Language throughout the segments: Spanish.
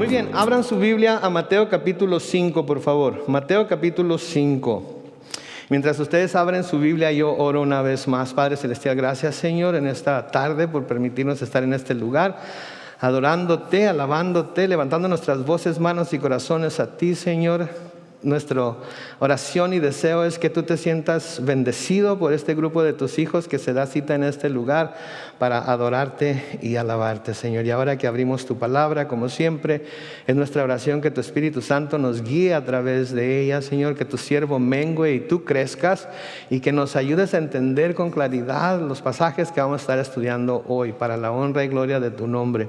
Muy bien, abran su Biblia a Mateo capítulo 5, por favor. Mateo capítulo 5. Mientras ustedes abren su Biblia, yo oro una vez más. Padre Celestial, gracias, Señor, en esta tarde por permitirnos estar en este lugar, adorándote, alabándote, levantando nuestras voces, manos y corazones a ti, Señor. Nuestra oración y deseo es que tú te sientas bendecido por este grupo de tus hijos que se da cita en este lugar para adorarte y alabarte, Señor. Y ahora que abrimos tu palabra, como siempre, es nuestra oración que tu Espíritu Santo nos guíe a través de ella, Señor, que tu siervo mengue y tú crezcas y que nos ayudes a entender con claridad los pasajes que vamos a estar estudiando hoy para la honra y gloria de tu nombre.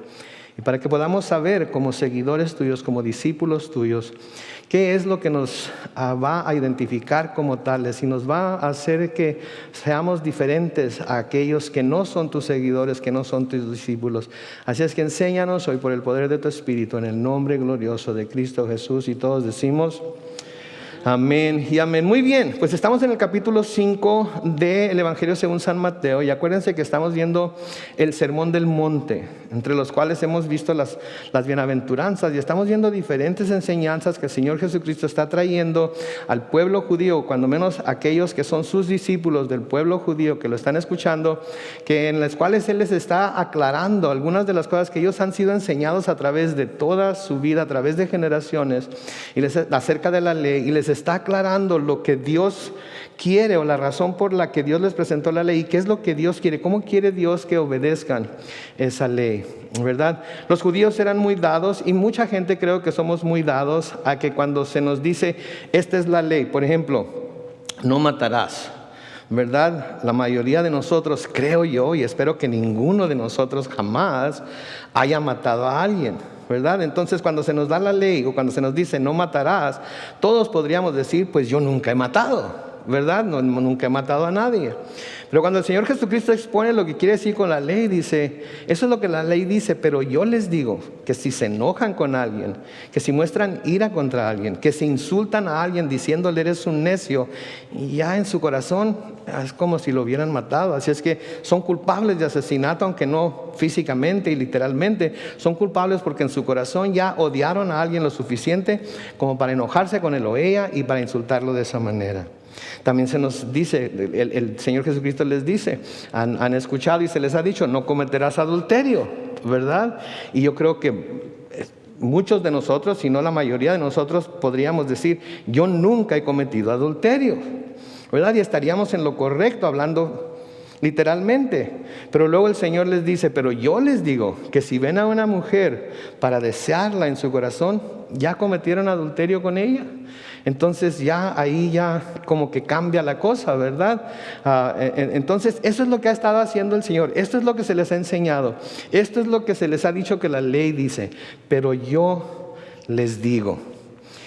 Y para que podamos saber como seguidores tuyos, como discípulos tuyos, qué es lo que nos va a identificar como tales y nos va a hacer que seamos diferentes a aquellos que no son tus seguidores, que no son tus discípulos. Así es que enséñanos hoy por el poder de tu Espíritu, en el nombre glorioso de Cristo Jesús, y todos decimos amén y amén. Muy bien, pues estamos en el capítulo 5 del Evangelio según San Mateo, y acuérdense que estamos viendo el Sermón del Monte, entre los cuales hemos visto las bienaventuranzas, y estamos viendo diferentes enseñanzas que el Señor Jesucristo está trayendo al pueblo judío, cuando menos aquellos que son sus discípulos del pueblo judío que lo están escuchando, que en las cuales Él les está aclarando algunas de las cosas que ellos han sido enseñados a través de toda su vida, a través de generaciones, y acerca de la ley, y les está aclarando lo que Dios quiere o la razón por la que Dios les presentó la ley y qué es lo que Dios quiere, cómo quiere Dios que obedezcan esa ley, ¿verdad? Los judíos eran muy dados, y mucha gente creo que somos muy dados a que cuando se nos dice esta es la ley, por ejemplo, no matarás, ¿verdad? La mayoría de nosotros, creo yo, y espero que ninguno de nosotros jamás haya matado a alguien, ¿verdad? Entonces cuando se nos da la ley o cuando se nos dice no matarás, todos podríamos decir pues yo nunca he matado, ¿verdad? Nunca he matado a nadie. Pero cuando el Señor Jesucristo expone lo que quiere decir con la ley, dice, eso es lo que la ley dice, pero yo les digo que si se enojan con alguien, que si muestran ira contra alguien, que si insultan a alguien diciéndole eres un necio, y ya en su corazón es como si lo hubieran matado. Así es que son culpables de asesinato, aunque no físicamente y literalmente, son culpables porque en su corazón ya odiaron a alguien lo suficiente como para enojarse con él o ella y para insultarlo de esa manera. También se nos dice, el Señor Jesucristo les dice, han escuchado y se les ha dicho, no cometerás adulterio, ¿verdad? Y yo creo que muchos de nosotros, si no la mayoría de nosotros, podríamos decir, yo nunca he cometido adulterio, ¿verdad? Y estaríamos en lo correcto hablando literalmente. Pero luego el Señor les dice, pero yo les digo que si ven a una mujer para desearla en su corazón, ya cometieron adulterio con ella. Entonces ya ahí ya como que cambia la cosa, ¿verdad? Entonces eso es lo que ha estado haciendo el Señor. Esto es lo que se les ha enseñado. Esto es lo que se les ha dicho que la ley dice. Pero yo les digo.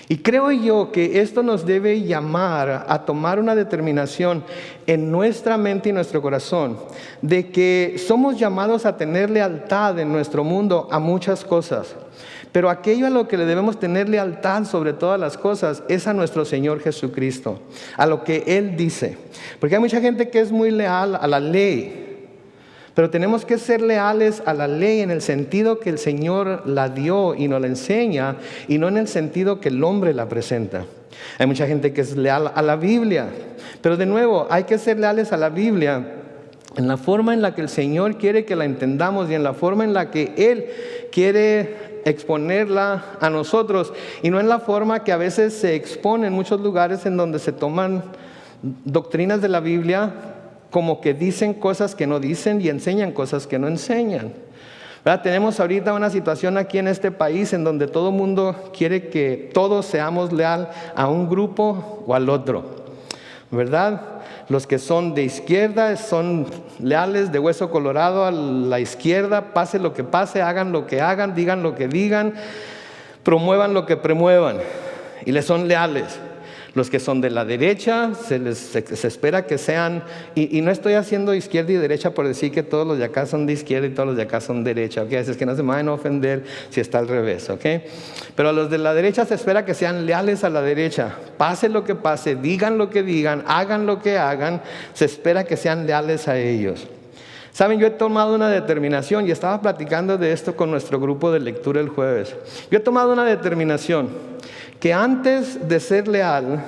Y creo yo que esto nos debe llamar a tomar una determinación en nuestra mente y nuestro corazón de que somos llamados a tener lealtad en nuestro mundo a muchas cosas. Pero aquello a lo que le debemos tener lealtad sobre todas las cosas es a nuestro Señor Jesucristo, a lo que Él dice. Porque hay mucha gente que es muy leal a la ley, pero tenemos que ser leales a la ley en el sentido que el Señor la dio y nos la enseña, y no en el sentido que el hombre la presenta. Hay mucha gente que es leal a la Biblia, pero de nuevo hay que ser leales a la Biblia en la forma en la que el Señor quiere que la entendamos y en la forma en la que Él quiere exponerla a nosotros, y no en la forma que a veces se expone en muchos lugares en donde se toman doctrinas de la Biblia como que dicen cosas que no dicen y enseñan cosas que no enseñan, ¿verdad? Tenemos ahorita una situación aquí en este país en donde todo el mundo quiere que todos seamos leal a un grupo o al otro, ¿verdad? Los que son de izquierda son leales de hueso colorado a la izquierda, pase lo que pase, hagan lo que hagan, digan lo que digan, promuevan lo que promuevan, y les son leales. Los que son de la derecha, se espera que sean, y no estoy haciendo izquierda y derecha por decir que todos los de acá son de izquierda y todos los de acá son de derecha, ¿ok? Así es que no se me vayan a ofender si está al revés, ¿ok? Pero a los de la derecha se espera que sean leales a la derecha, pase lo que pase, digan lo que digan, hagan lo que hagan, se espera que sean leales a ellos. Saben, yo he tomado una determinación y estaba platicando de esto con nuestro grupo de lectura el jueves. Yo he tomado una determinación que antes de ser leal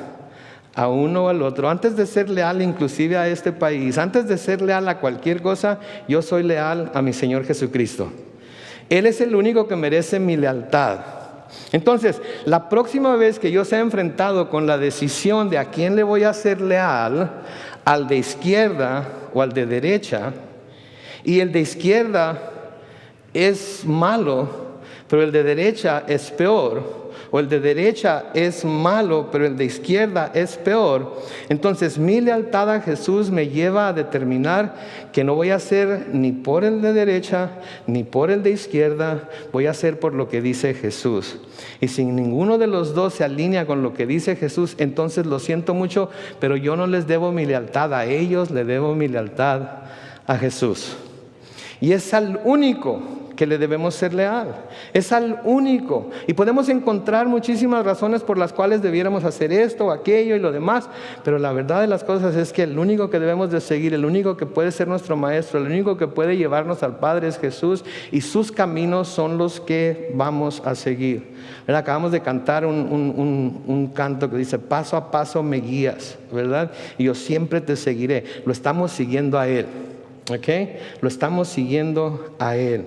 a uno o al otro, antes de ser leal inclusive a este país, antes de ser leal a cualquier cosa, yo soy leal a mi Señor Jesucristo. Él es el único que merece mi lealtad. Entonces, la próxima vez que yo sea enfrentado con la decisión de a quién le voy a ser leal, al de izquierda o al de derecha, y el de izquierda es malo, pero el de derecha es peor, o el de derecha es malo, pero el de izquierda es peor, entonces mi lealtad a Jesús me lleva a determinar que no voy a hacer ni por el de derecha ni por el de izquierda, voy a hacer por lo que dice Jesús. Y si ninguno de los dos se alinea con lo que dice Jesús, entonces lo siento mucho, pero yo no les debo mi lealtad a ellos, le debo mi lealtad a Jesús. Y es al único que le debemos ser leal. Es al único. Y podemos encontrar muchísimas razones por las cuales debiéramos hacer esto o aquello y lo demás. Pero la verdad de las cosas es que el único que debemos de seguir, el único que puede ser nuestro maestro, el único que puede llevarnos al Padre es Jesús. Y sus caminos son los que vamos a seguir. ¿Verdad? Acabamos de cantar un canto que dice, paso a paso me guías, ¿verdad? Y yo siempre te seguiré. Lo estamos siguiendo a Él. ¿Okay? Lo estamos siguiendo a Él.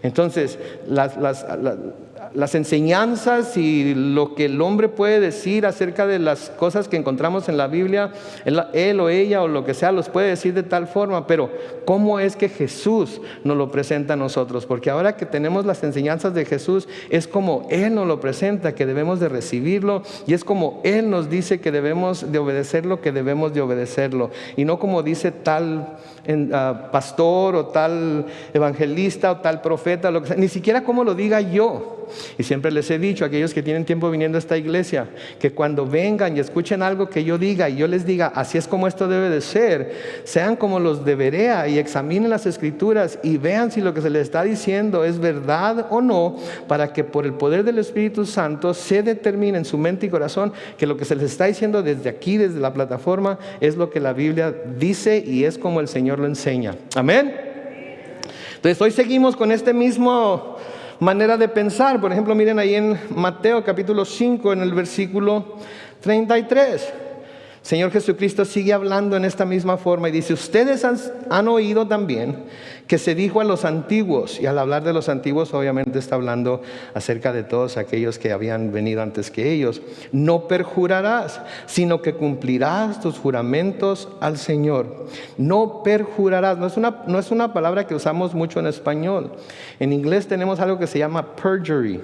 Entonces, las enseñanzas y lo que el hombre puede decir acerca de las cosas que encontramos en la Biblia, él o ella o lo que sea, los puede decir de tal forma, pero ¿cómo es que Jesús nos lo presenta a nosotros? Porque ahora que tenemos las enseñanzas de Jesús, es como Él nos lo presenta, que debemos de recibirlo, y es como Él nos dice que debemos de obedecerlo, que debemos de obedecerlo, y no como dice tal pastor o tal evangelista o tal profeta, lo que sea, ni siquiera como lo diga yo. Y siempre les he dicho a aquellos que tienen tiempo viniendo a esta iglesia, que cuando vengan y escuchen algo que yo diga y yo les diga, así es como esto debe de ser, sean como los de Berea y examinen las escrituras y vean si lo que se les está diciendo es verdad o no, para que por el poder del Espíritu Santo se determine en su mente y corazón que lo que se les está diciendo desde aquí, desde la plataforma, es lo que la Biblia dice y es como el Señor lo enseña. Amén. Entonces hoy seguimos con este mismo manera de pensar. Por ejemplo, miren ahí en Mateo capítulo 5, en el versículo 33. Señor Jesucristo sigue hablando en esta misma forma y dice, ustedes han oído también que se dijo a los antiguos, y al hablar de los antiguos obviamente está hablando acerca de todos aquellos que habían venido antes que ellos, no perjurarás, sino que cumplirás tus juramentos al Señor. No perjurarás, no es una palabra que usamos mucho en español. En inglés tenemos algo que se llama perjury,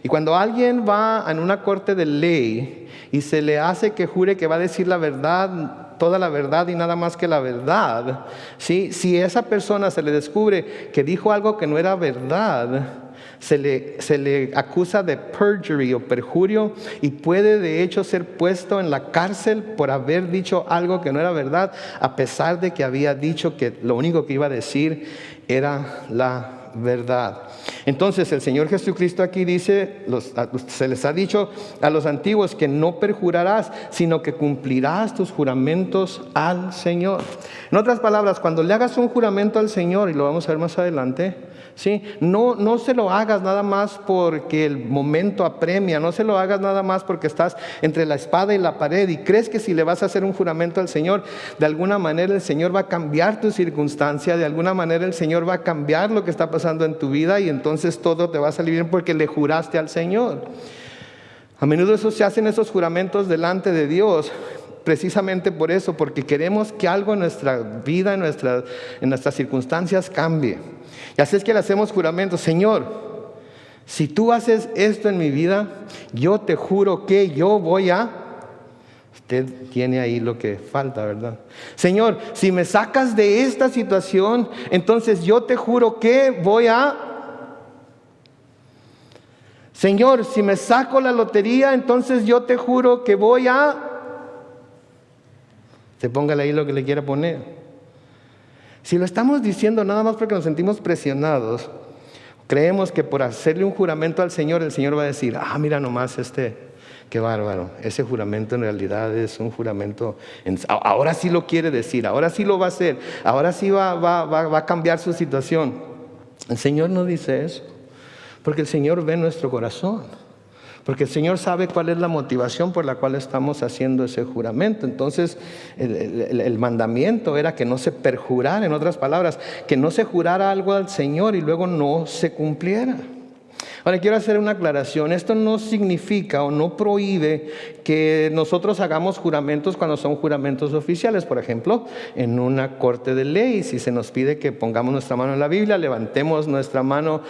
y cuando alguien va en una corte de ley y se le hace que jure que va a decir la verdad, toda la verdad y nada más que la verdad, ¿sí? Si esa persona se le descubre que dijo algo que no era verdad, se le acusa de perjury o perjurio y puede de hecho ser puesto en la cárcel por haber dicho algo que no era verdad, a pesar de que había dicho que lo único que iba a decir era la verdad. Entonces el Señor Jesucristo aquí dice, se les ha dicho a los antiguos que no perjurarás, sino que cumplirás tus juramentos al Señor. En otras palabras, cuando le hagas un juramento al Señor, y lo vamos a ver más adelante, ¿sí? No se lo hagas nada más porque el momento apremia, no se lo hagas nada más porque estás entre la espada y la pared y crees que si le vas a hacer un juramento al Señor, de alguna manera el Señor va a cambiar tu circunstancia, de alguna manera el Señor va a cambiar lo que está pasando en tu vida y entonces todo te va a salir bien porque le juraste al Señor. A menudo se hacen esos juramentos delante de Dios, precisamente por eso, porque queremos que algo en nuestra vida, en nuestras circunstancias cambie. Y así es que le hacemos juramentos. Señor, si tú haces esto en mi vida, yo te juro que yo voy a... Usted tiene ahí lo que falta, ¿verdad? Señor, si me sacas de esta situación, entonces yo te juro que voy a... Señor, si me saco la lotería, entonces yo te juro que voy a... Se póngale ahí lo que le quiera poner. Si lo estamos diciendo nada más porque nos sentimos presionados, creemos que por hacerle un juramento al Señor, el Señor va a decir, mira nomás Qué bárbaro. Ese juramento en realidad es un juramento. Ahora sí lo quiere decir, ahora sí lo va a hacer, ahora sí va a cambiar su situación. El Señor no dice eso, porque el Señor ve nuestro corazón. Porque el Señor sabe cuál es la motivación por la cual estamos haciendo ese juramento. Entonces, el mandamiento era que no se perjurara, en otras palabras, que no se jurara algo al Señor y luego no se cumpliera. Ahora quiero hacer una aclaración. Esto no significa o no prohíbe que nosotros hagamos juramentos cuando son juramentos oficiales. Por ejemplo, en una corte de ley, si se nos pide que pongamos nuestra mano en la Biblia, levantemos nuestra mano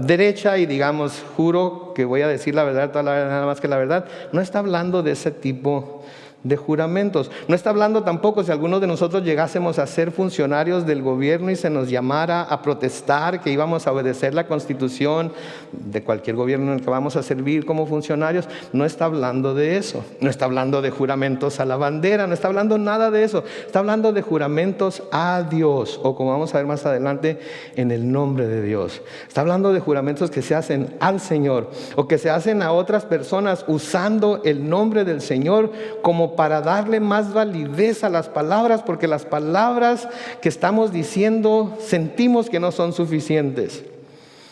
derecha y digamos, juro que voy a decir la verdad, toda la verdad, nada más que la verdad. No está hablando de ese tipo de juramentos. No está hablando tampoco si algunos de nosotros llegásemos a ser funcionarios del gobierno y se nos llamara a protestar que íbamos a obedecer la constitución de cualquier gobierno en el que vamos a servir como funcionarios. No está hablando de eso. No está hablando de juramentos a la bandera. No está hablando nada de eso. Está hablando de juramentos a Dios, o como vamos a ver más adelante, en el nombre de Dios. Está hablando de juramentos que se hacen al Señor o que se hacen a otras personas usando el nombre del Señor como para darle más validez a las palabras, porque las palabras que estamos diciendo sentimos que no son suficientes.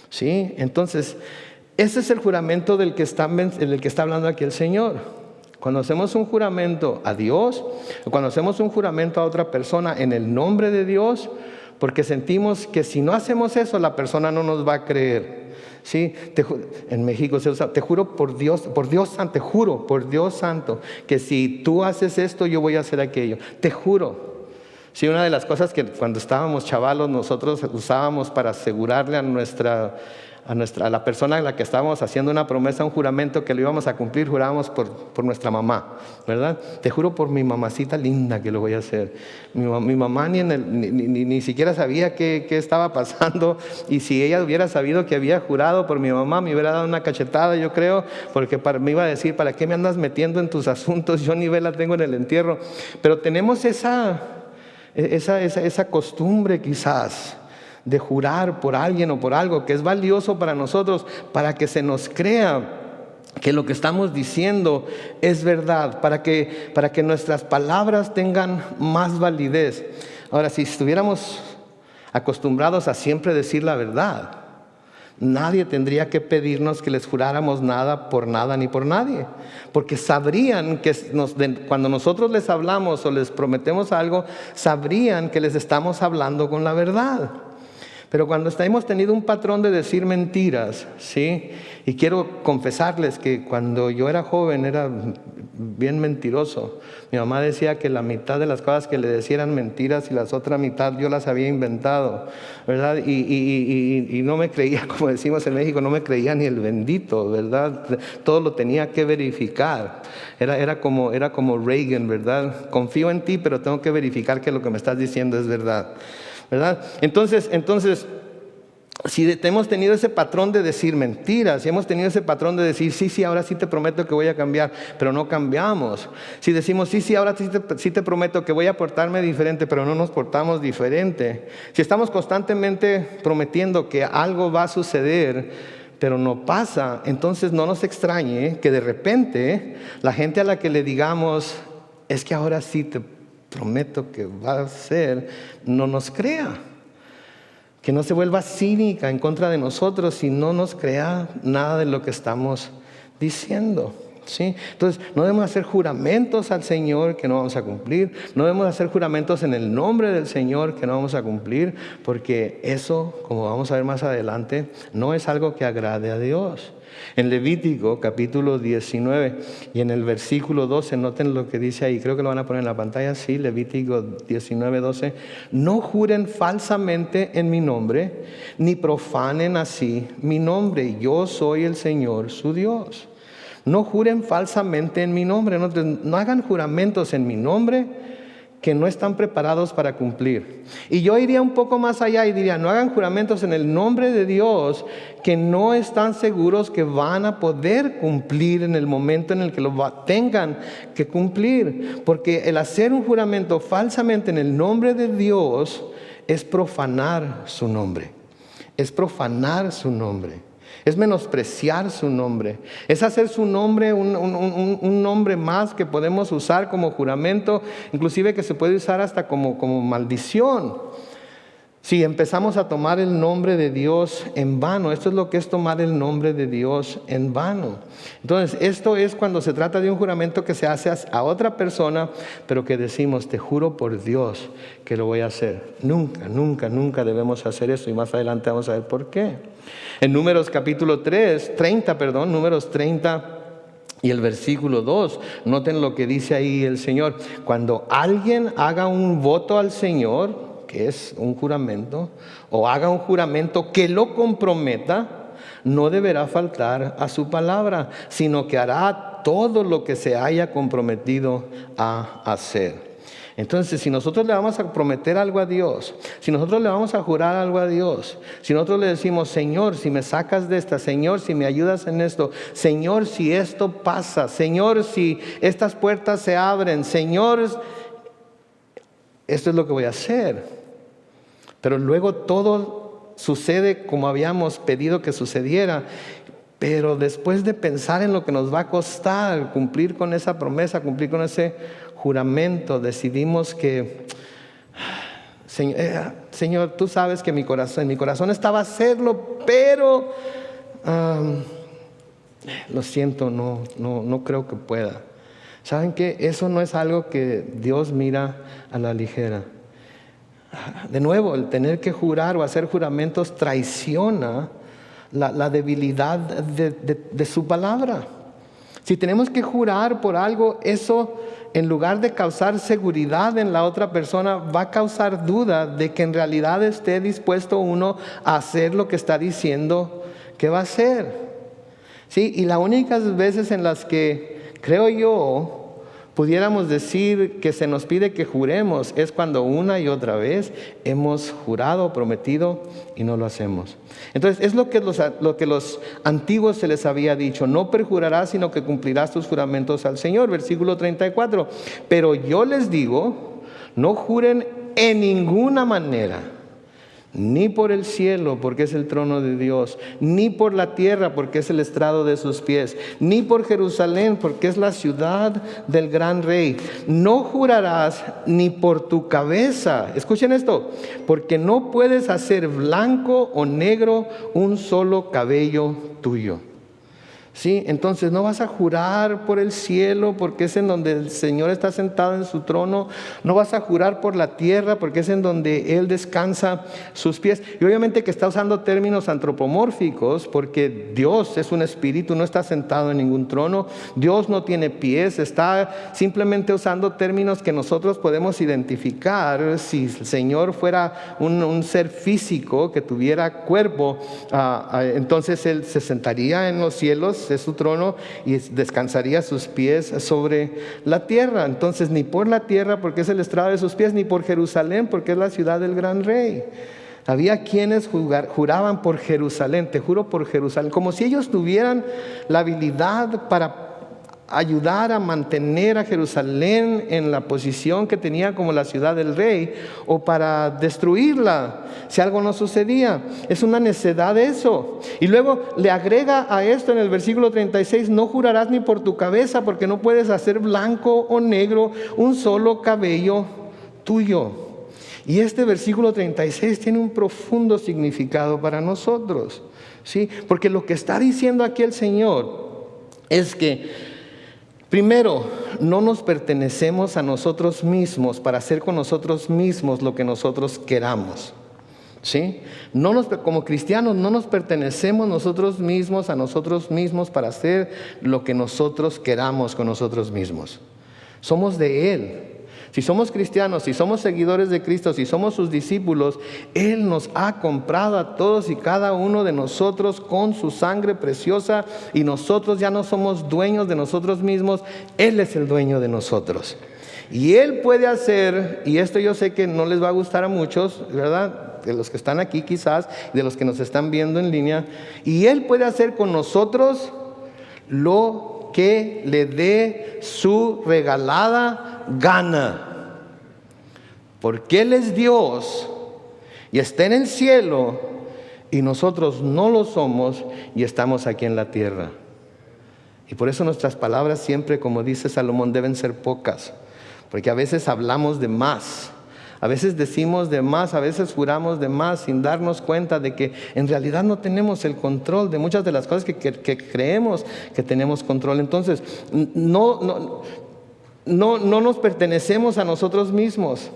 ¿Sí? Entonces, ese es el juramento del que está hablando aquí el Señor. Cuando hacemos un juramento a Dios, o cuando hacemos un juramento a otra persona en el nombre de Dios, porque sentimos que si no hacemos eso, la persona no nos va a creer. ¿Sí? En México se usa, te juro por Dios santo, te juro por Dios santo, que si tú haces esto, yo voy a hacer aquello. Te juro. Sí, una de las cosas que cuando estábamos chavalos nosotros usábamos para asegurarle a la persona a la que estábamos haciendo una promesa, un juramento que lo íbamos a cumplir, jurábamos por nuestra mamá, ¿verdad? Te juro por mi mamacita linda que lo voy a hacer. Mi mamá ni siquiera sabía qué estaba pasando, y si ella hubiera sabido que había jurado por mi mamá, me hubiera dado una cachetada, yo creo, porque me iba a decir, ¿para qué me andas metiendo en tus asuntos? Yo ni vela tengo en el entierro. Pero tenemos esa costumbre quizás de jurar por alguien o por algo que es valioso para nosotros, para que se nos crea que lo que estamos diciendo es verdad, para que nuestras palabras tengan más validez. Ahora, si estuviéramos acostumbrados a siempre decir la verdad, nadie tendría que pedirnos que les juráramos nada por nada ni por nadie, porque sabrían que cuando nosotros les hablamos o les prometemos algo, sabrían que les estamos hablando con la verdad. Pero cuando hemos tenido un patrón de decir mentiras, ¿sí? Y quiero confesarles que cuando yo era joven era bien mentiroso. Mi mamá decía que la mitad de las cosas que le decía eran mentiras y la otra mitad yo las había inventado, ¿verdad? Y no me creía, como decimos en México, no me creía ni el bendito, ¿verdad? Todo lo tenía que verificar. Era como Reagan, ¿verdad? Confío en ti, pero tengo que verificar que lo que me estás diciendo es verdad, ¿verdad? Entonces, si hemos tenido ese patrón de decir mentiras, si hemos tenido ese patrón de decir, sí, ahora sí te prometo que voy a cambiar, pero no cambiamos. Si decimos, sí, ahora sí te prometo que voy a portarme diferente, pero no nos portamos diferente. Si estamos constantemente prometiendo que algo va a suceder, pero no pasa, entonces no nos extrañe que de repente la gente a la que le digamos, es que ahora sí te prometo que va a ser, no nos crea. Que no se vuelva cínica en contra de nosotros y no nos crea nada de lo que estamos diciendo, ¿sí? Entonces, no debemos hacer juramentos al Señor que no vamos a cumplir. No debemos hacer juramentos en el nombre del Señor que no vamos a cumplir, porque eso, como vamos a ver más adelante, no es algo que agrade a Dios. En Levítico capítulo 19 y en el versículo 12, noten lo que dice ahí, creo que lo van a poner en la pantalla, sí, Levítico 19, 12. No juren falsamente en mi nombre, ni profanen así mi nombre. Yo soy el Señor su Dios. No juren falsamente en mi nombre, no hagan juramentos en mi nombre que no están preparados para cumplir. Y yo iría un poco más allá y diría, no hagan juramentos en el nombre de Dios que no están seguros que van a poder cumplir en el momento en el que lo tengan que cumplir. Porque el hacer un juramento falsamente en el nombre de Dios es profanar su nombre. Es profanar su nombre. Es menospreciar su nombre. Es hacer su nombre un nombre más que podemos usar como juramento, inclusive que se puede usar hasta como maldición. Si empezamos a tomar el nombre de Dios en vano, esto es lo que es tomar el nombre de Dios en vano. Entonces, esto es cuando se trata de un juramento que se hace a otra persona, pero que decimos, te juro por Dios que lo voy a hacer. Nunca, nunca, nunca debemos hacer eso, y más adelante vamos a ver por qué. En Números capítulo 30, Números 30 y el versículo 2, noten lo que dice ahí el Señor. Cuando alguien haga un voto al Señor, que es un juramento, o haga un juramento que lo comprometa, no deberá faltar a su palabra, sino que hará todo lo que se haya comprometido a hacer. Entonces, si nosotros le vamos a prometer algo a Dios, si nosotros le vamos a jurar algo a Dios, si nosotros le decimos, Señor, si me sacas de esta, Señor, si me ayudas en esto, Señor, si esto pasa, Señor, si estas puertas se abren, Señor, esto es lo que voy a hacer. Pero luego todo sucede como habíamos pedido que sucediera. Pero después de pensar en lo que nos va a costar cumplir con esa promesa, cumplir con ese juramento, decidimos que, Señor, tú sabes que en mi corazón estaba hacerlo, pero lo siento, no creo que pueda. ¿Saben qué? Eso no es algo que Dios mira a la ligera. De nuevo, el tener que jurar o hacer juramentos traiciona la debilidad de su palabra. Si tenemos que jurar por algo, eso en lugar de causar seguridad en la otra persona, va a causar duda de que en realidad esté dispuesto uno a hacer lo que está diciendo que va a hacer. ¿Sí? Y las únicas veces en las que, creo yo, pudiéramos decir que se nos pide que juremos es cuando una y otra vez hemos jurado, prometido y no lo hacemos. Entonces es lo que los antiguos se les había dicho: no perjurarás, sino que cumplirás tus juramentos al Señor. Versículo 34. Pero yo les digo, no juren en ninguna manera, ni por el cielo, porque es el trono de Dios, ni por la tierra, porque es el estrado de sus pies, ni por Jerusalén, porque es la ciudad del gran rey. No jurarás ni por tu cabeza, escuchen esto, porque no puedes hacer blanco o negro un solo cabello tuyo. ¿Sí? Entonces no vas a jurar por el cielo, porque es en donde el Señor está sentado en su trono. No vas a jurar por la tierra, porque es en donde Él descansa sus pies. Y obviamente que está usando términos antropomórficos, porque Dios es un espíritu, no está sentado en ningún trono. Dios no tiene pies, está simplemente usando términos que nosotros podemos identificar. Si el Señor fuera un ser físico que tuviera cuerpo, entonces Él se sentaría en los cielos, es su trono, y descansaría sus pies sobre la tierra. Entonces ni por la tierra, porque es el estrado de sus pies, ni por Jerusalén, porque es la ciudad del gran rey. Había quienes juraban por Jerusalén, te juro por Jerusalén, como si ellos tuvieran la habilidad para ayudar a mantener a Jerusalén en la posición que tenía como la ciudad del rey, o para destruirla si algo no sucedía. Es una necedad eso. Y luego le agrega a esto en el versículo 36, no jurarás ni por tu cabeza, porque no puedes hacer blanco o negro un solo cabello tuyo. Y este versículo 36 tiene un profundo significado para nosotros, ¿sí? Porque lo que está diciendo aquí el Señor es que, primero, no nos pertenecemos a nosotros mismos para hacer con nosotros mismos lo que nosotros queramos. ¿Sí? Como cristianos no nos pertenecemos nosotros mismos a nosotros mismos para hacer lo que nosotros queramos con nosotros mismos. Somos de Él. Si somos cristianos, si somos seguidores de Cristo, si somos sus discípulos, Él nos ha comprado a todos y cada uno de nosotros con su sangre preciosa, y nosotros ya no somos dueños de nosotros mismos. Él es el dueño de nosotros. Y Él puede hacer, y esto yo sé que no les va a gustar a muchos, ¿verdad?, de los que están aquí quizás, de los que nos están viendo en línea, y Él puede hacer con nosotros lo que le dé su regalada gana, porque Él es Dios y está en el cielo, y nosotros no lo somos y estamos aquí en la tierra. Y por eso nuestras palabras siempre, como dice Salomón, deben ser pocas, porque a veces hablamos de más, a veces decimos de más, a veces juramos de más sin darnos cuenta de que en realidad no tenemos el control de muchas de las cosas que creemos que tenemos control. Entonces, no nos pertenecemos a nosotros mismos,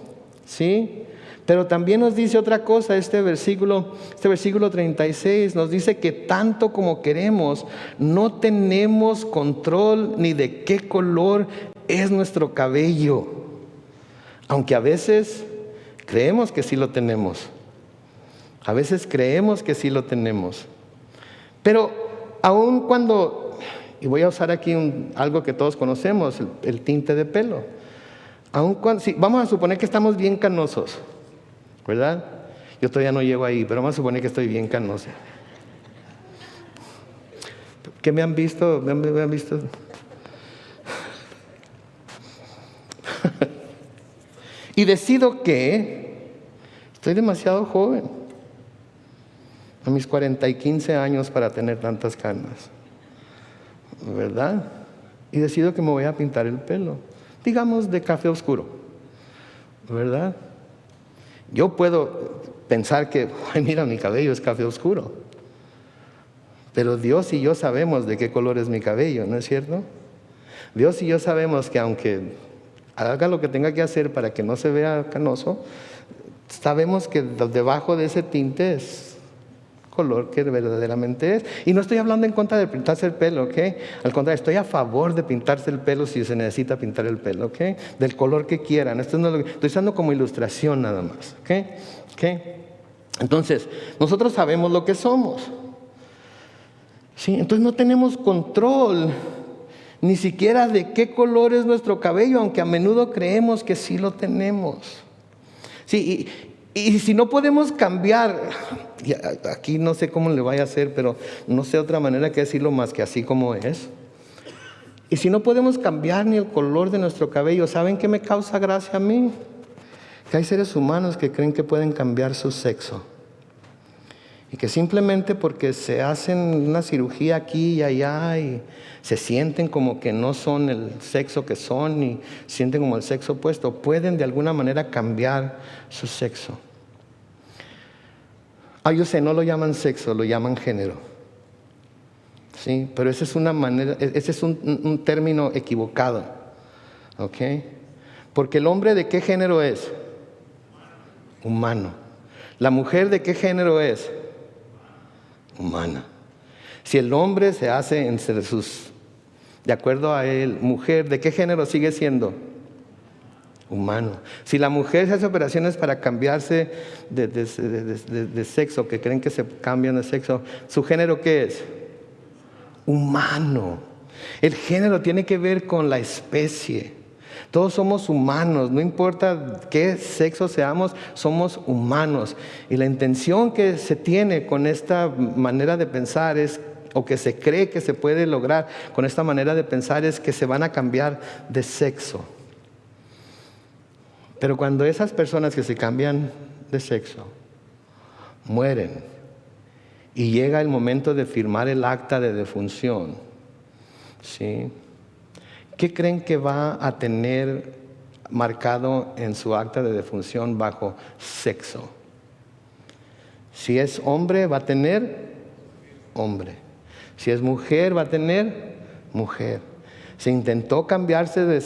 ¿sí? Pero también nos dice otra cosa, este versículo 36 nos dice que tanto como queremos, no tenemos control ni de qué color es nuestro cabello. Aunque a veces creemos que sí lo tenemos. A veces creemos que sí lo tenemos. Pero aun cuando, y voy a usar aquí algo que todos conocemos, el tinte de pelo. Aun cuando, sí, vamos a suponer que estamos bien canosos, ¿verdad? Yo todavía no llego ahí, pero vamos a suponer que estoy bien canoso. ¿Qué me han visto? ¿Me han visto? Y decido que estoy demasiado joven, a mis 40 y 15 años para tener tantas canas, ¿verdad? Y decido que me voy a pintar el pelo, digamos de café oscuro, ¿verdad? Yo puedo pensar que, ay, mira, mi cabello es café oscuro, pero Dios y yo sabemos de qué color es mi cabello, ¿no es cierto? Dios y yo sabemos que aunque haga lo que tenga que hacer para que no se vea canoso, sabemos que debajo de ese tinte es color que verdaderamente es. Y no estoy hablando en contra de pintarse el pelo, ¿ok? Al contrario, estoy a favor de pintarse el pelo si se necesita pintar el pelo, ¿ok? Del color que quieran. Esto no estoy usando como ilustración nada más, ¿ok? Entonces, nosotros sabemos lo que somos, ¿sí? Entonces no tenemos control ni siquiera de qué color es nuestro cabello, aunque a menudo creemos que sí lo tenemos. Sí, y si no podemos cambiar, y aquí no sé cómo le vaya a hacer, pero no sé otra manera que decirlo más que así como es. Y si no podemos cambiar ni el color de nuestro cabello, ¿saben qué me causa gracia a mí? Que hay seres humanos que creen que pueden cambiar su sexo. Y que simplemente porque se hacen una cirugía aquí y allá y se sienten como que no son el sexo que son y sienten como el sexo opuesto, pueden de alguna manera cambiar su sexo. Yo sé, no lo llaman sexo, lo llaman género. Sí, pero esa es una manera, ese es un término equivocado. ¿Ok? Porque el hombre, ¿de qué género es? Humano. ¿La mujer de qué género es? Humana. Si el hombre se hace de acuerdo a él, mujer, ¿de qué género sigue siendo? Humano. Si la mujer se hace operaciones para cambiarse de sexo, que creen que se cambian de sexo, ¿su género qué es? Humano. El género tiene que ver con la especie. Todos somos humanos, no importa qué sexo seamos, somos humanos. Y la intención que se tiene con esta manera de pensar o que se cree que se puede lograr con esta manera de pensar es que se van a cambiar de sexo. Pero cuando esas personas que se cambian de sexo mueren y llega el momento de firmar el acta de defunción, ¿sí? ¿Qué creen que va a tener marcado en su acta de defunción bajo sexo? Si es hombre, va a tener hombre. Si es mujer, va a tener mujer. Se intentó cambiarse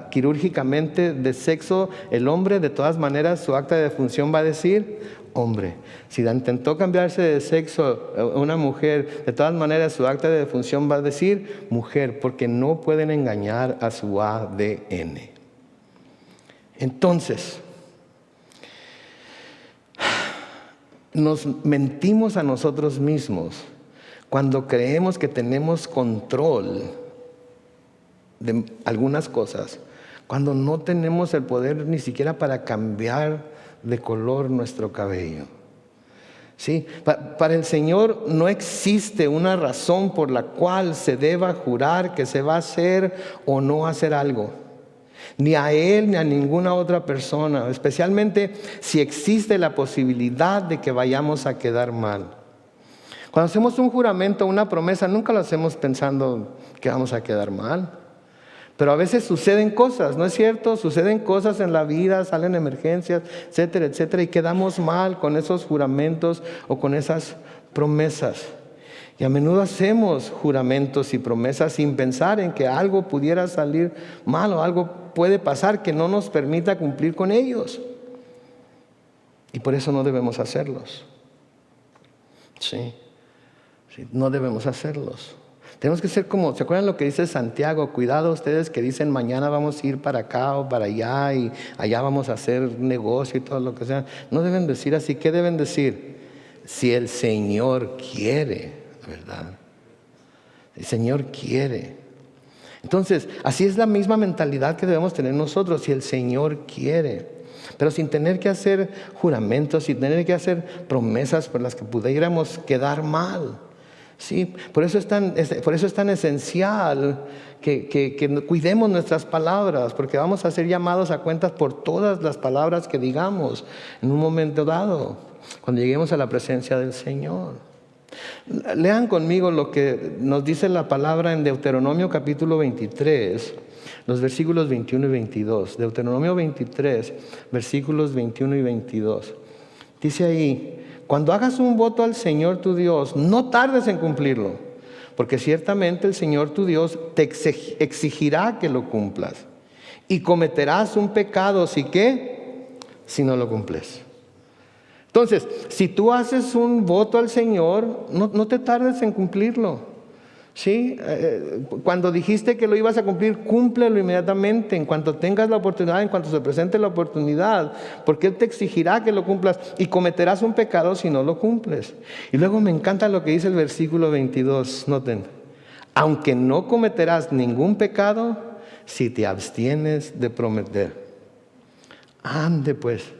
quirúrgicamente de sexo, el hombre, de todas maneras, su acta de defunción va a decir hombre. Si intentó cambiarse de sexo una mujer, de todas maneras su acta de defunción va a decir mujer, porque no pueden engañar a su ADN. Entonces, nos mentimos a nosotros mismos cuando creemos que tenemos control de algunas cosas, cuando no tenemos el poder ni siquiera para cambiar de color nuestro cabello. ¿Sí? Para el Señor no existe una razón por la cual se deba jurar que se va a hacer o no hacer algo. ni a él ni a ninguna otra persona, especialmente si existe la posibilidad de que vayamos a quedar mal. Cuando hacemos un juramento, una promesa, nunca lo hacemos pensando que vamos a quedar mal. Pero a veces suceden cosas, ¿no es cierto? Suceden cosas en la vida, salen emergencias, etcétera, etcétera, y quedamos mal con esos juramentos o con esas promesas. Y a menudo hacemos juramentos y promesas sin pensar en que algo pudiera salir mal o algo puede pasar que no nos permita cumplir con ellos. Y por eso no debemos hacerlos. Sí, no debemos hacerlos. Tenemos que ser como, ¿se acuerdan lo que dice Santiago? Cuidado ustedes que dicen mañana vamos a ir para acá o para allá y allá vamos a hacer negocio y todo lo que sea. No deben decir así. ¿Qué deben decir? Si el Señor quiere, ¿verdad? El Señor quiere. Entonces, así es la misma mentalidad que debemos tener nosotros, si el Señor quiere. Pero sin tener que hacer juramentos, sin tener que hacer promesas por las que pudiéramos quedar mal. Sí, por eso es tan esencial que cuidemos nuestras palabras, porque vamos a ser llamados a cuentas por todas las palabras que digamos en un momento dado, cuando lleguemos a la presencia del Señor. Lean conmigo lo que nos dice la palabra en Deuteronomio capítulo 23, los versículos 21 y 22. Deuteronomio 23, versículos 21 y 22. Dice ahí: cuando hagas un voto al Señor tu Dios, no tardes en cumplirlo, porque ciertamente el Señor tu Dios te exigirá que lo cumplas. Y cometerás un pecado, ¿sí qué? Si no lo cumples. Entonces, si tú haces un voto al Señor, no te tardes en cumplirlo. ¿Sí? Cuando dijiste que lo ibas a cumplir, cúmplelo inmediatamente, en cuanto tengas la oportunidad, en cuanto se presente la oportunidad, porque Él te exigirá que lo cumplas y cometerás un pecado si no lo cumples. Y luego me encanta lo que dice el versículo 22, noten: aunque no cometerás ningún pecado si te abstienes de prometer. Ande pues.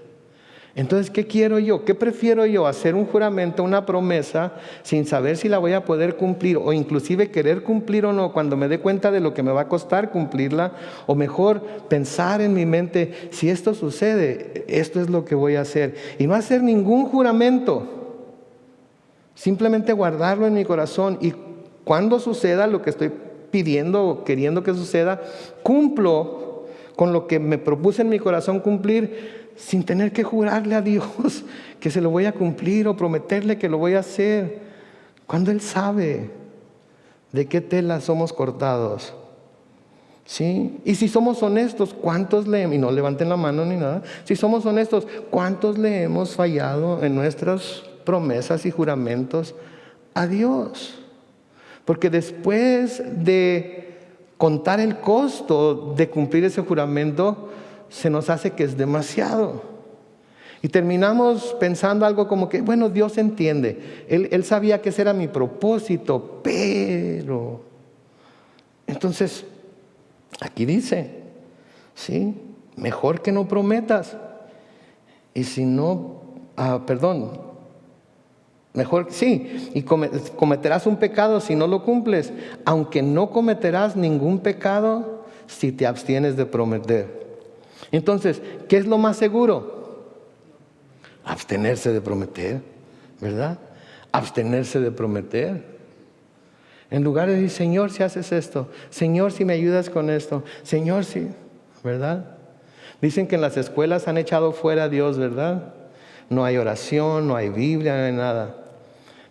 Entonces, ¿qué quiero yo? ¿Qué prefiero yo? ¿Hacer un juramento, una promesa, sin saber si la voy a poder cumplir o inclusive querer cumplir o no cuando me dé cuenta de lo que me va a costar cumplirla? O mejor, pensar en mi mente, si esto sucede, esto es lo que voy a hacer. Y no hacer ningún juramento, simplemente guardarlo en mi corazón y cuando suceda lo que estoy pidiendo o queriendo que suceda, cumplo con lo que me propuse en mi corazón cumplir, sin tener que jurarle a Dios que se lo voy a cumplir o prometerle que lo voy a hacer, cuando Él sabe de qué tela somos cortados. ¿Sí? Y si somos honestos, ¿cuántos leemos? Y no levanten la mano ni nada. Si somos honestos, ¿cuántos le hemos fallado en nuestras promesas y juramentos a Dios? Porque después de contar el costo de cumplir ese juramento, se nos hace que es demasiado. Y terminamos pensando algo como que, bueno, Dios entiende. Él sabía que ese era mi propósito, pero... Entonces, aquí dice, ¿sí? Mejor que no prometas. Y si no, mejor sí, y cometerás un pecado si no lo cumples, aunque no cometerás ningún pecado si te abstienes de prometer. Entonces, ¿qué es lo más seguro? Abstenerse de prometer, ¿verdad? Abstenerse de prometer. En lugar de decir, Señor, si haces esto, Señor, si me ayudas con esto, Señor, si, ¿verdad? Dicen que en las escuelas han echado fuera a Dios, ¿verdad? No hay oración, no hay Biblia, no hay nada.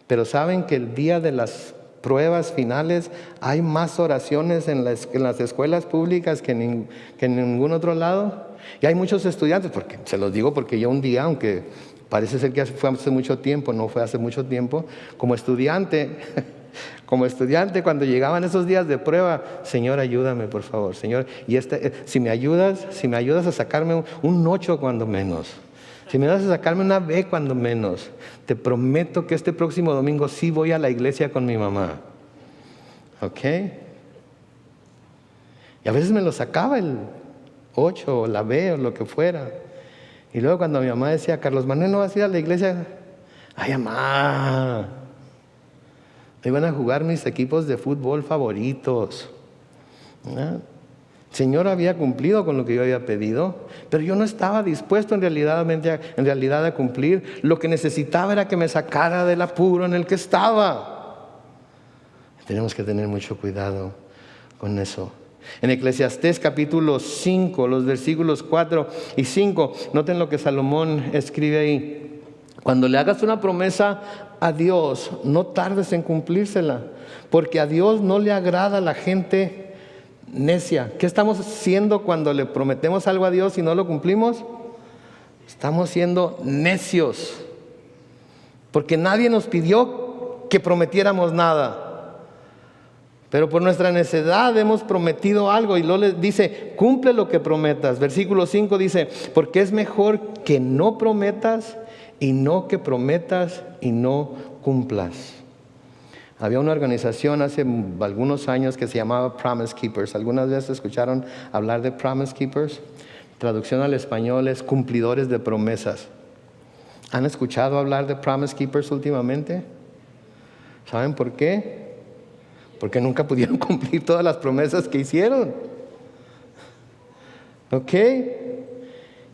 Pero saben que el día de las pruebas finales hay más oraciones en las escuelas públicas que en ningún otro lado. Y hay muchos estudiantes, porque se los digo porque yo un día, aunque parece ser que fue hace mucho tiempo, no fue hace mucho tiempo, como estudiante cuando llegaban esos días de prueba, Señor, ayúdame por favor, Señor, y si me ayudas a sacarme un 8 cuando menos, si me ayudas a sacarme una B cuando menos, te prometo que este próximo domingo sí voy a la iglesia con mi mamá. ¿Ok? Y a veces me lo sacaba el 8 o la B o lo que fuera. Y luego cuando mi mamá decía, Carlos Manuel, ¿no vas a ir a la iglesia? Ay, mamá, iban a jugar mis equipos de fútbol favoritos, ¿no? El Señor había cumplido con lo que yo había pedido, pero yo no estaba dispuesto en realidad a cumplir. Lo que necesitaba era que me sacara del apuro en el que estaba. Tenemos que tener mucho cuidado con eso. En Eclesiastés capítulo 5, los versículos 4 y 5, noten lo que Salomón escribe ahí. Cuando le hagas una promesa a Dios, no tardes en cumplírsela, porque a Dios no le agrada la gente necia. ¿Qué estamos haciendo cuando le prometemos algo a Dios y no lo cumplimos? Estamos siendo necios, porque nadie nos pidió que prometiéramos nada. Pero por nuestra necedad hemos prometido algo y luego le dice, cumple lo que prometas. Versículo 5 dice, porque es mejor que no prometas y no que prometas y no cumplas. Había una organización hace algunos años que se llamaba Promise Keepers. ¿Algunas veces escucharon hablar de Promise Keepers? Traducción al español es cumplidores de promesas. ¿Han escuchado hablar de Promise Keepers últimamente? ¿Saben por qué? Porque nunca pudieron cumplir todas las promesas que hicieron. ¿Ok?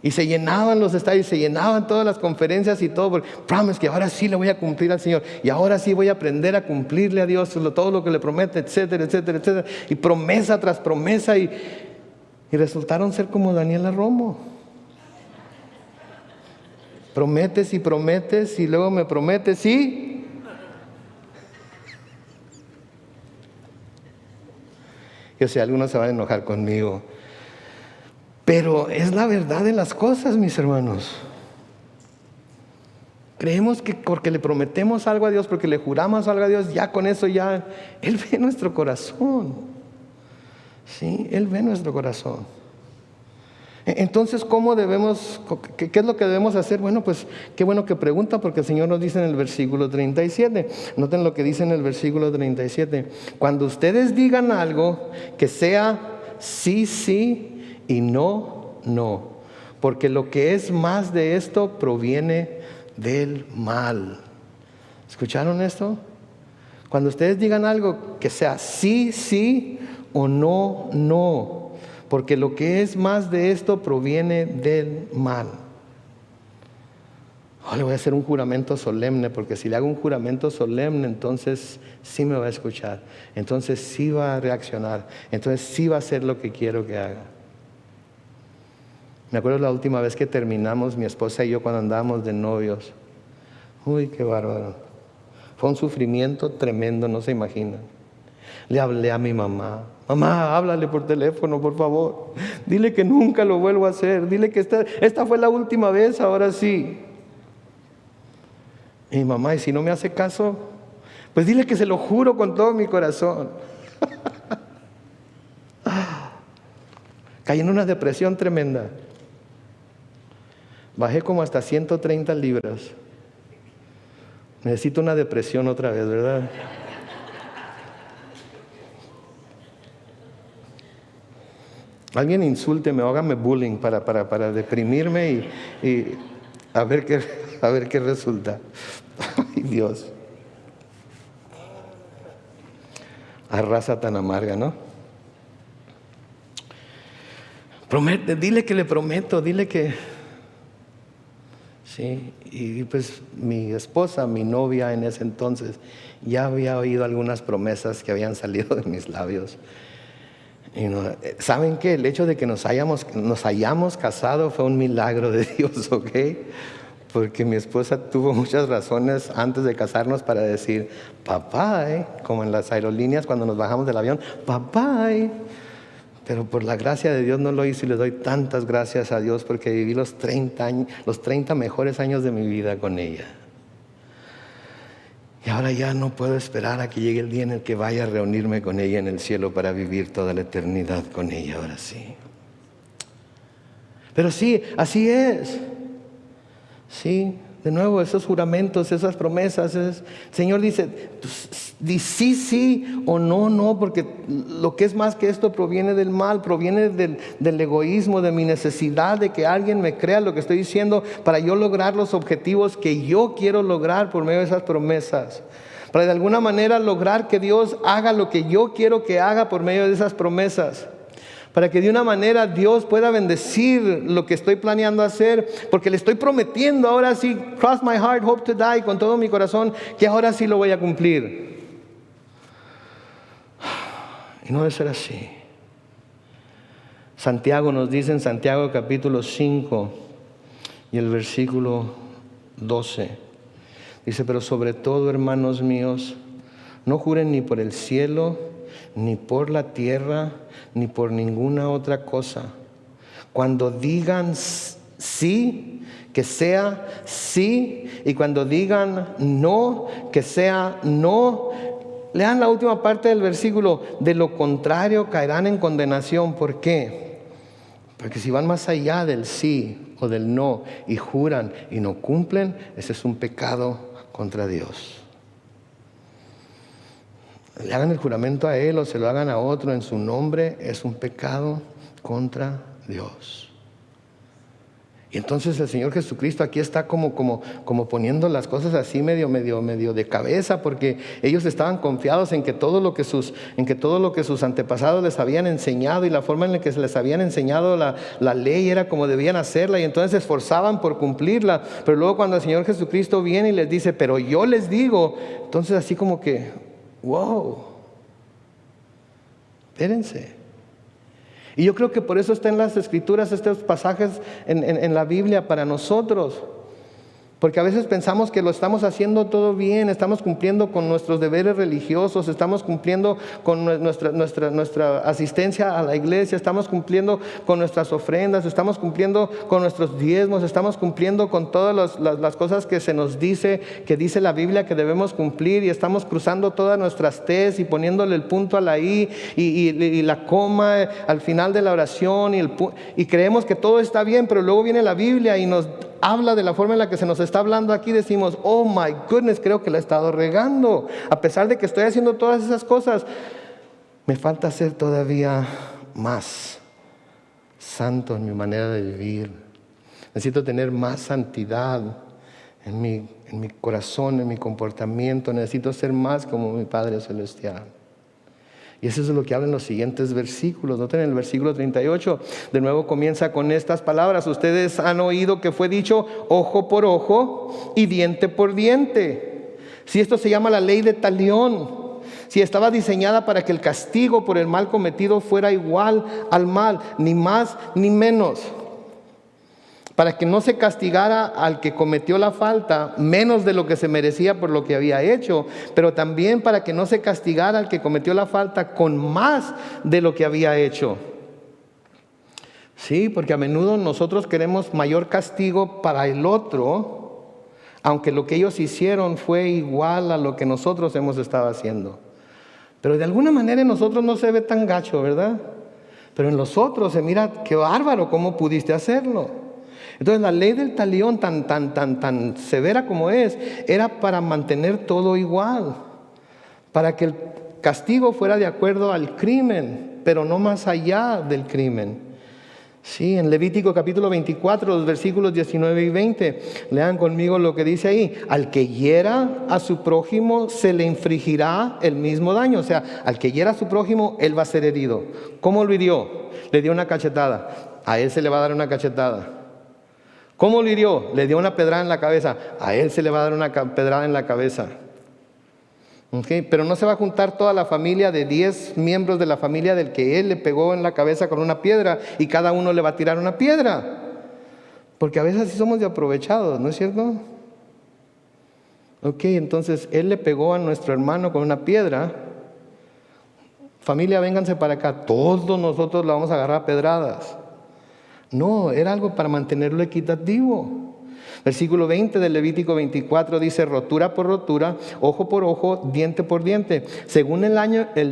Y se llenaban los estadios, se llenaban todas las conferencias y todo. Promise que ahora sí le voy a cumplir al Señor. Y ahora sí voy a aprender a cumplirle a Dios todo lo que le promete, etcétera, etcétera, etcétera. Y promesa tras promesa. Y resultaron ser como Daniela Romo. Prometes y prometes y luego me prometes y... Yo sé, algunos se van a enojar conmigo, pero es la verdad de las cosas, mis hermanos. Creemos que porque le prometemos algo a Dios, porque le juramos algo a Dios, ya con eso ya, Él ve nuestro corazón. Sí, Él ve nuestro corazón. Entonces, ¿cómo debemos, qué es lo que debemos hacer? Bueno, pues qué bueno que pregunta, porque el Señor nos dice en el versículo 37. Noten lo que dice en el versículo 37. Cuando ustedes digan algo, que sea sí, sí y no, no. Porque lo que es más de esto proviene del mal. ¿Escucharon esto? Cuando ustedes digan algo, que sea sí, sí o no, no. Porque lo que es más de esto proviene del mal. Le voy a hacer un juramento solemne, porque si le hago un juramento solemne, entonces sí me va a escuchar. Entonces sí va a reaccionar. Entonces sí va a hacer lo que quiero que haga. Me acuerdo la última vez que terminamos, mi esposa y yo, cuando andábamos de novios. Uy, qué bárbaro. Fue un sufrimiento tremendo, no se imaginan. Le hablé a mi mamá. Mamá, háblale por teléfono, por favor. Dile que nunca lo vuelvo a hacer. Dile que esta fue la última vez, ahora sí. Y mi mamá, y si no me hace caso, pues dile que se lo juro con todo mi corazón. Caí en una depresión tremenda. Bajé como hasta 130 libras. Necesito una depresión otra vez, ¿verdad? Alguien insúlteme o hágame bullying para deprimirme y a ver qué resulta. Ay, Dios. A raza tan amarga, ¿no? Promete, dile que le prometo, dile que... Sí, y pues mi esposa, mi novia en ese entonces, ya había oído algunas promesas que habían salido de mis labios. Y no, ¿saben qué? El hecho de que nos hayamos casado fue un milagro de Dios, ¿ok? Porque mi esposa tuvo muchas razones antes de casarnos para decir, papá, como en las aerolíneas cuando nos bajamos del avión, papá, pero por la gracia de Dios no lo hice y le doy tantas gracias a Dios porque viví los 30 mejores años de mi vida con ella. Y ahora ya no puedo esperar a que llegue el día en el que vaya a reunirme con ella en el cielo para vivir toda la eternidad con ella, ahora sí. Pero sí, así es. Sí, de nuevo, esos juramentos, esas promesas. El Señor dice, di sí, sí o no, no, porque lo que es más que esto proviene del mal, proviene del egoísmo, de mi necesidad de que alguien me crea lo que estoy diciendo para yo lograr los objetivos que yo quiero lograr por medio de esas promesas. Para de alguna manera lograr que Dios haga lo que yo quiero que haga por medio de esas promesas. para que de una manera Dios pueda bendecir lo que estoy planeando hacer, porque le estoy prometiendo ahora sí, cross my heart, hope to die, con todo mi corazón, que ahora sí lo voy a cumplir. Y no debe ser así. Santiago nos dice en Santiago capítulo 5 y el versículo 12, dice: pero sobre todo, hermanos míos, no juren ni por el cielo, ni por la tierra, ni por ninguna otra cosa. Cuando digan sí, que sea sí, y cuando digan no, que sea no. Lean la última parte del versículo: de lo contrario caerán en condenación. ¿Por qué? Porque si van más allá del sí o del no y juran y no cumplen, ese es un pecado contra Dios. Le hagan el juramento a Él o se lo hagan a otro en su nombre, es un pecado contra Dios. Y entonces el Señor Jesucristo aquí está como poniendo las cosas así medio de cabeza, porque ellos estaban confiados en que todo lo que sus antepasados les habían enseñado y la forma en la que se les habían enseñado la ley era como debían hacerla, y entonces se esforzaban por cumplirla. Pero luego cuando el Señor Jesucristo viene y les dice: pero yo les digo, entonces así como que, wow, espérense. Y yo creo que por eso está en las Escrituras estos pasajes en la Biblia para nosotros. Porque a veces pensamos que lo estamos haciendo todo bien, estamos cumpliendo con nuestros deberes religiosos, estamos cumpliendo con nuestra asistencia a la iglesia, estamos cumpliendo con nuestras ofrendas, estamos cumpliendo con nuestros diezmos, estamos cumpliendo con todas las cosas que se nos dice, que dice la Biblia que debemos cumplir, y estamos cruzando todas nuestras T's y poniéndole el punto a la I y la coma al final de la oración y creemos que todo está bien, pero luego viene la Biblia y nos habla de la forma en la que se nos está hablando aquí. Decimos: oh my goodness, creo que la he estado regando. A pesar de que estoy haciendo todas esas cosas, me falta ser todavía más santo en mi manera de vivir. Necesito tener más santidad en mi corazón, en mi comportamiento. Necesito ser más como mi Padre Celestial. Y eso es lo que hablan los siguientes versículos. Noten el versículo 38. De nuevo comienza con estas palabras: ustedes han oído que fue dicho ojo por ojo y diente por diente. Si esto se llama la ley de talión, si estaba diseñada para que el castigo por el mal cometido fuera igual al mal, ni más ni menos, para que no se castigara al que cometió la falta menos de lo que se merecía por lo que había hecho, pero también para que no se castigara al que cometió la falta con más de lo que había hecho. Sí, porque a menudo nosotros queremos mayor castigo para el otro, aunque lo que ellos hicieron fue igual a lo que nosotros hemos estado haciendo. Pero de alguna manera en nosotros no se ve tan gacho, ¿verdad? Pero en los otros se mira: qué bárbaro, ¿cómo pudiste hacerlo? Entonces la ley del talión, tan severa como era para mantener todo igual, para que el castigo fuera de acuerdo al crimen, pero no más allá del crimen. Sí, en Levítico capítulo 24, los versículos 19 y 20, lean conmigo lo que dice ahí: al que hiera a su prójimo se le infligirá el mismo daño. O sea, al que hiera a su prójimo, él va a ser herido. ¿Cómo lo hirió? Le dio una cachetada, a él se le va a dar una cachetada. ¿Cómo lo hirió? Le dio una pedrada en la cabeza, a él se le va a dar una pedrada en la cabeza. Okay, pero no se va a juntar toda la familia de 10 miembros de la familia del que él le pegó en la cabeza con una piedra y cada uno le va a tirar una piedra. Porque a veces así somos de aprovechados, ¿no es cierto? Ok, entonces él le pegó a nuestro hermano con una piedra. Familia, vénganse para acá, todos nosotros la vamos a agarrar a pedradas. No, era algo para mantenerlo equitativo. Versículo 20 del Levítico 24 dice: rotura por rotura, ojo por ojo, diente por diente. Según el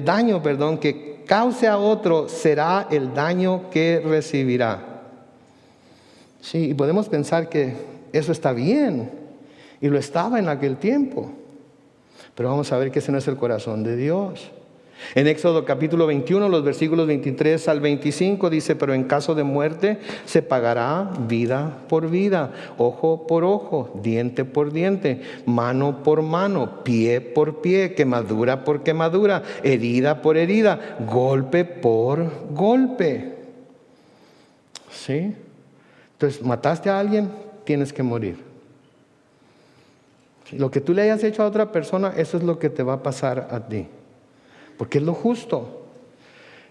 daño que cause a otro, será el daño que recibirá. Sí, y podemos pensar que eso está bien, y lo estaba en aquel tiempo. Pero vamos a ver que ese no es el corazón de Dios. En Éxodo capítulo 21, los versículos 23 al 25 dice: pero en caso de muerte se pagará vida por vida, ojo por ojo, diente por diente, mano por mano, pie por pie, quemadura por quemadura, herida por herida, golpe por golpe. ¿Sí? Entonces, mataste a alguien, tienes que morir. Lo que tú le hayas hecho a otra persona, eso es lo que te va a pasar a ti. Porque es lo justo.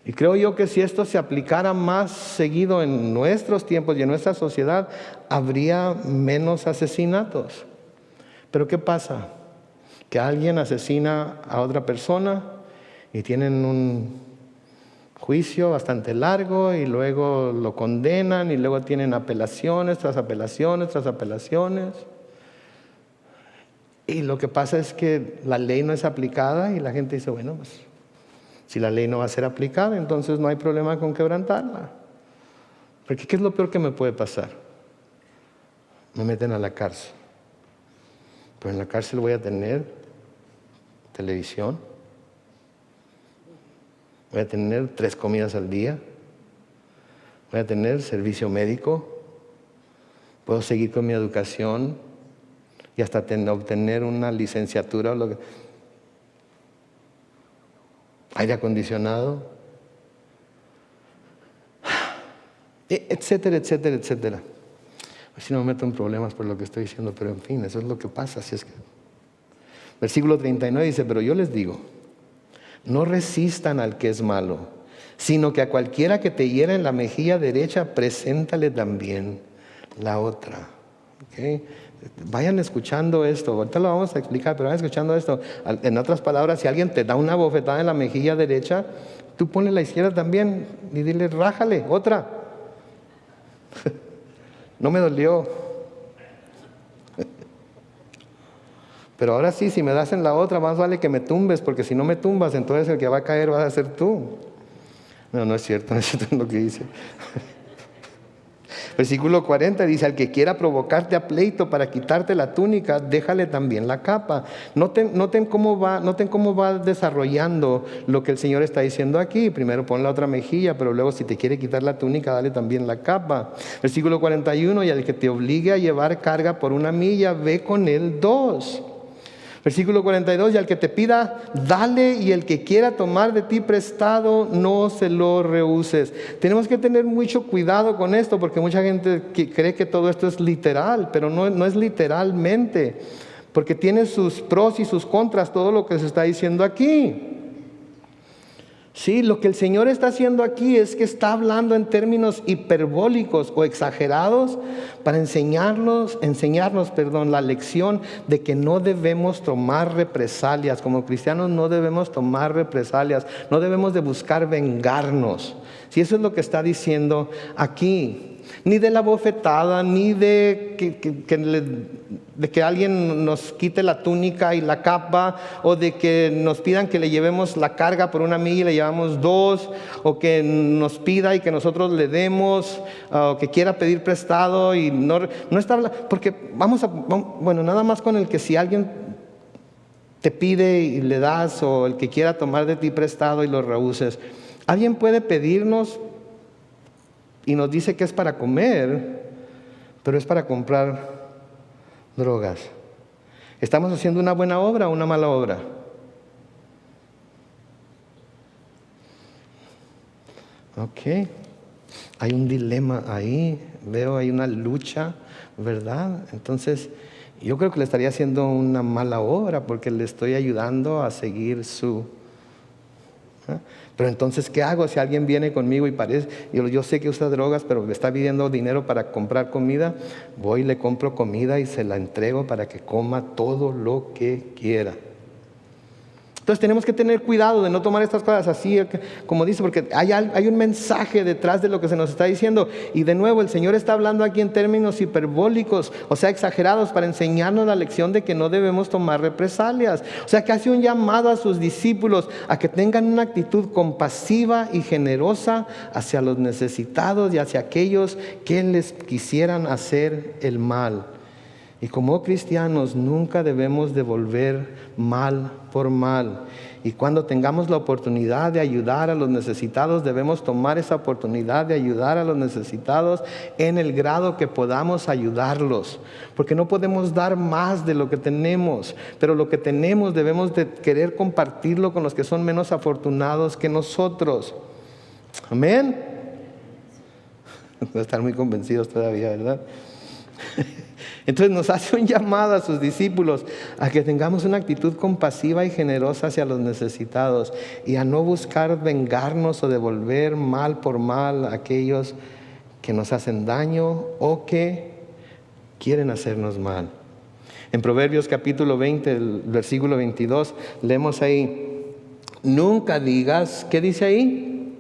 Y creo yo que si esto se aplicara más seguido en nuestros tiempos y en nuestra sociedad, habría menos asesinatos. Pero ¿qué pasa? Que alguien asesina a otra persona y tienen un juicio bastante largo y luego lo condenan y luego tienen apelaciones tras apelaciones tras apelaciones. Y lo que pasa es que la ley no es aplicada y la gente dice, bueno, pues si la ley no va a ser aplicada, entonces no hay problema con quebrantarla. Porque ¿qué es lo peor que me puede pasar? Me meten a la cárcel. Pero en la cárcel voy a tener televisión, voy a tener 3 comidas al día, voy a tener servicio médico, puedo seguir con mi educación y hasta obtener una licenciatura o lo que... aire acondicionado, etcétera, etcétera, etcétera. Así no me meto en problemas por lo que estoy diciendo, pero en fin, eso es lo que pasa. Así es que... Versículo 39 dice, pero yo les digo, no resistan al que es malo, sino que a cualquiera que te hiera en la mejilla derecha, preséntale también la otra. ¿Okay? Vayan escuchando esto, ahorita lo vamos a explicar, pero vayan escuchando esto. En otras palabras, si alguien te da una bofetada en la mejilla derecha, tú ponle la izquierda también y dile, rájale, otra. No me dolió. Pero ahora sí, si me das en la otra, más vale que me tumbes, porque si no me tumbas, entonces el que va a caer vas a ser tú. No, no es cierto, no es cierto lo que dice. Versículo 40 dice, al que quiera provocarte a pleito para quitarte la túnica, déjale también la capa. Noten cómo va desarrollando lo que el Señor está diciendo aquí. Primero pon la otra mejilla, pero luego si te quiere quitar la túnica, dale también la capa. Versículo 41, y al que te obligue a llevar carga por 1 milla, ve con él 2. Versículo 42, y al que te pida, dale, y el que quiera tomar de ti prestado, no se lo rehuses. Tenemos que tener mucho cuidado con esto, porque mucha gente cree que todo esto es literal, pero no es literalmente, porque tiene sus pros y sus contras todo lo que se está diciendo aquí. Sí, lo que el Señor está haciendo aquí es que está hablando en términos hiperbólicos o exagerados para enseñarnos, la lección de que no debemos tomar represalias. Como cristianos no debemos tomar represalias, no debemos de buscar vengarnos. Sí, eso es lo que está diciendo aquí. Ni de la bofetada, ni de que alguien nos quite la túnica y la capa, o de que nos pidan que le llevemos la carga por 1 milla y le llevamos 2, o que nos pida y que nosotros le demos, o que quiera pedir prestado y no está hablando, porque bueno, nada más con el que si alguien te pide y le das, o el que quiera tomar de ti prestado y lo rehuses, alguien puede pedirnos y nos dice que es para comer, pero es para comprar drogas. ¿Estamos haciendo una buena obra o una mala obra? Ok. Hay un dilema ahí, veo hay una lucha, ¿verdad? Entonces, yo creo que le estaría haciendo una mala obra porque le estoy ayudando a seguir su... Pero entonces, ¿qué hago si alguien viene conmigo y parece, yo sé que usa drogas, pero me está pidiendo dinero para comprar comida? Voy y le compro comida y se la entrego para que coma todo lo que quiera. Entonces tenemos que tener cuidado de no tomar estas cosas así, como dice, porque hay un mensaje detrás de lo que se nos está diciendo. Y de nuevo, el Señor está hablando aquí en términos hiperbólicos, o sea, exagerados, para enseñarnos la lección de que no debemos tomar represalias. O sea, que hace un llamado a sus discípulos a que tengan una actitud compasiva y generosa hacia los necesitados y hacia aquellos que les quisieran hacer el mal. Y como cristianos nunca debemos devolver mal por mal. Y cuando tengamos la oportunidad de ayudar a los necesitados, debemos tomar esa oportunidad de ayudar a los necesitados en el grado que podamos ayudarlos. Porque no podemos dar más de lo que tenemos, pero lo que tenemos debemos de querer compartirlo con los que son menos afortunados que nosotros. Amén. No están muy convencidos todavía, ¿verdad? Entonces nos hace un llamado a sus discípulos a que tengamos una actitud compasiva y generosa hacia los necesitados y a no buscar vengarnos o devolver mal por mal a aquellos que nos hacen daño o que quieren hacernos mal. En Proverbios capítulo 20, el versículo 22, leemos ahí: nunca digas, ¿qué dice ahí?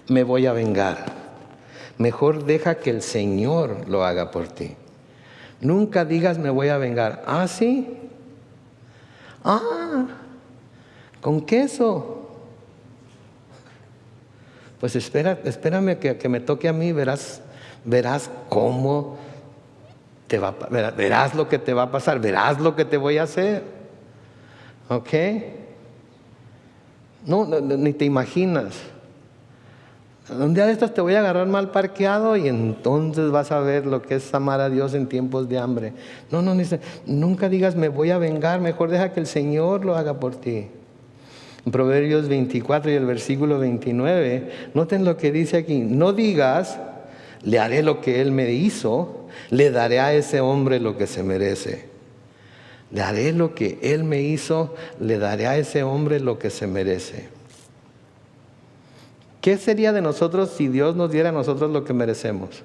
Me voy a vengar. Mejor deja que el Señor lo haga por ti. Nunca digas me voy a vengar. ¿Ah, sí? Ah, con queso. Pues espérame que me toque a mí, verás cómo te va, verás lo que te va a pasar, verás lo que te voy a hacer. ¿Ok? No, ni te imaginas. Un día de estos te voy a agarrar mal parqueado y entonces vas a ver lo que es amar a Dios en tiempos de hambre. Nunca digas me voy a vengar, mejor deja que el Señor lo haga por ti. En Proverbios 24 y el versículo 29, noten lo que dice aquí: no digas, le haré lo que Él me hizo, le daré a ese hombre lo que se merece. Le haré lo que Él me hizo, le daré a ese hombre lo que se merece. ¿Qué sería de nosotros si Dios nos diera a nosotros lo que merecemos?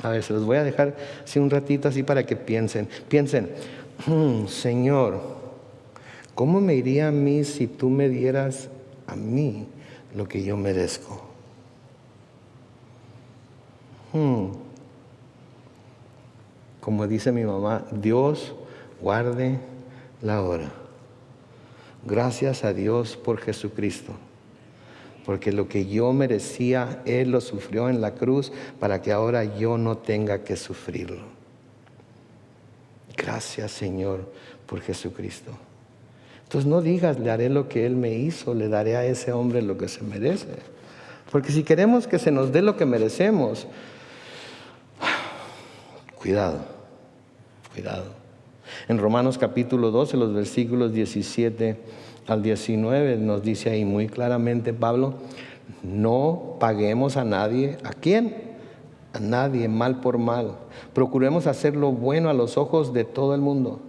A ver, se los voy a dejar así un ratito así para que piensen. Piensen, Señor, ¿cómo me iría a mí si tú me dieras a mí lo que yo merezco? Como dice mi mamá, Dios guarde la hora. Gracias a Dios por Jesucristo, porque lo que yo merecía, Él lo sufrió en la cruz para que ahora yo no tenga que sufrirlo. Gracias, Señor, por Jesucristo. Entonces no digas, le haré lo que Él me hizo, le daré a ese hombre lo que se merece. Porque si queremos que se nos dé lo que merecemos, cuidado. En Romanos capítulo 12, los versículos 17 al 19, nos dice ahí muy claramente Pablo: no paguemos a nadie. ¿A quién? A nadie mal por mal. Procuremos hacer lo bueno a los ojos de todo el mundo.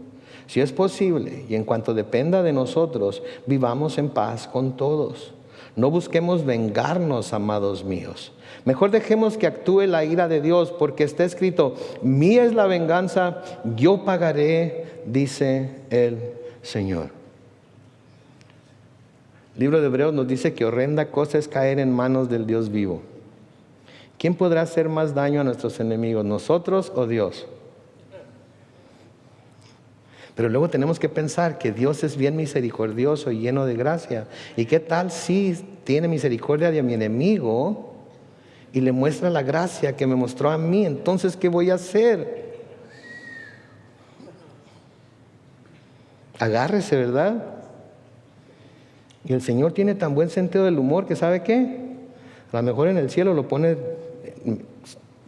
Si es posible y en cuanto dependa de nosotros, vivamos en paz con todos. No busquemos vengarnos, amados míos. Mejor dejemos que actúe la ira de Dios, porque está escrito: mía es la venganza, yo pagaré, dice el Señor. El libro de Hebreos nos dice que horrenda cosa es caer en manos del Dios vivo. ¿Quién podrá hacer más daño a nuestros enemigos, nosotros o Dios? Pero luego tenemos que pensar que Dios es bien misericordioso y lleno de gracia. ¿Y qué tal si tiene misericordia de mi enemigo y le muestra la gracia que me mostró a mí? Entonces, ¿qué voy a hacer? Agárrese, ¿verdad? Y el Señor tiene tan buen sentido del humor que, ¿sabe qué? A lo mejor en el cielo lo pone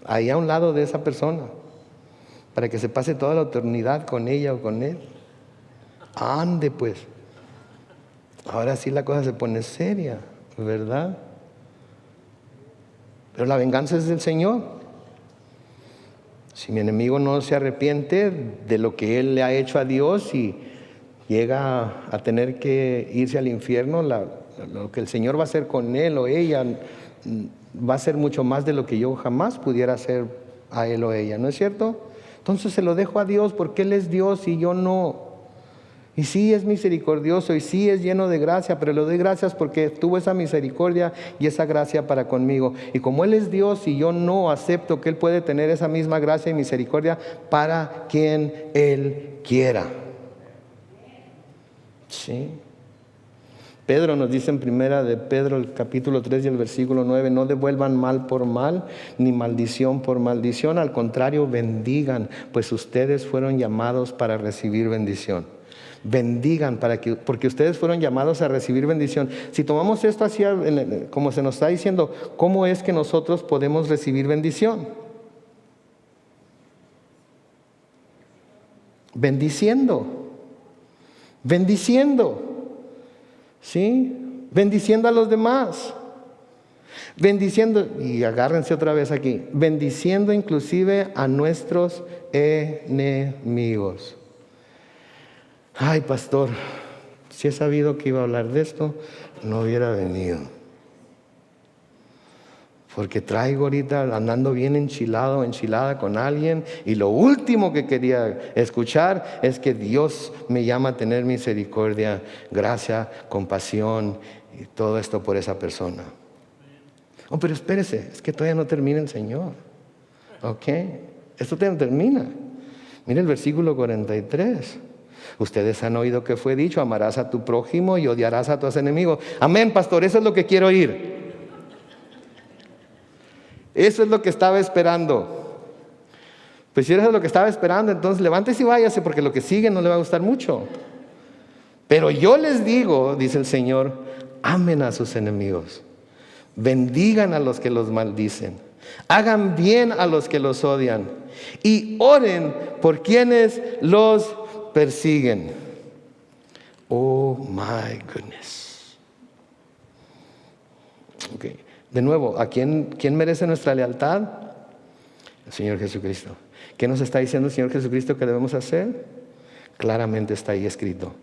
ahí a un lado de esa persona, para que se pase toda la eternidad con ella o con él. Ande pues. Ahora sí la cosa se pone seria, ¿verdad? Pero la venganza es del Señor. Si mi enemigo no se arrepiente de lo que él le ha hecho a Dios y llega a tener que irse al infierno, lo que el Señor va a hacer con él o ella va a ser mucho más de lo que yo jamás pudiera hacer a él o ella, ¿no es cierto? Entonces se lo dejo a Dios, porque Él es Dios y yo no. Y sí es misericordioso y sí es lleno de gracia, pero le doy gracias porque tuvo esa misericordia y esa gracia para conmigo. Y como Él es Dios y yo no, acepto que Él puede tener esa misma gracia y misericordia para quien Él quiera. ¿Sí? Pedro nos dice en primera de Pedro, el capítulo 3 y el versículo 9, no devuelvan mal por mal, ni maldición por maldición, al contrario, bendigan, pues ustedes fueron llamados para recibir bendición. Bendigan, porque ustedes fueron llamados a recibir bendición. Si tomamos esto así, como se nos está diciendo, ¿cómo es que nosotros podemos recibir bendición? Bendiciendo. ¿Sí? Bendiciendo a los demás. Bendiciendo, y agárrense otra vez aquí, bendiciendo inclusive a nuestros enemigos. Ay, pastor, si he sabido que iba a hablar de esto, no hubiera venido. Porque traigo ahorita andando bien enchilado o enchilada con alguien, y lo último que quería escuchar es que Dios me llama a tener misericordia, gracia, compasión y todo esto por esa persona. Oh, pero espérese, es que todavía no termina el Señor. Ok, esto todavía no termina. Mire el versículo 43. Ustedes han oído que fue dicho, amarás a tu prójimo y odiarás a tus enemigos. Amén, pastor, eso es lo que quiero oír. Eso es lo que estaba esperando. Pues si eso es lo que estaba esperando, entonces levántese y váyase, porque lo que sigue no le va a gustar mucho. Pero yo les digo, dice el Señor, amen a sus enemigos, bendigan a los que los maldicen, hagan bien a los que los odian y oren por quienes los persiguen. Oh my goodness. Okay. De nuevo, ¿quién merece nuestra lealtad? El Señor Jesucristo. ¿Qué nos está diciendo el Señor Jesucristo que debemos hacer? Claramente está ahí escrito.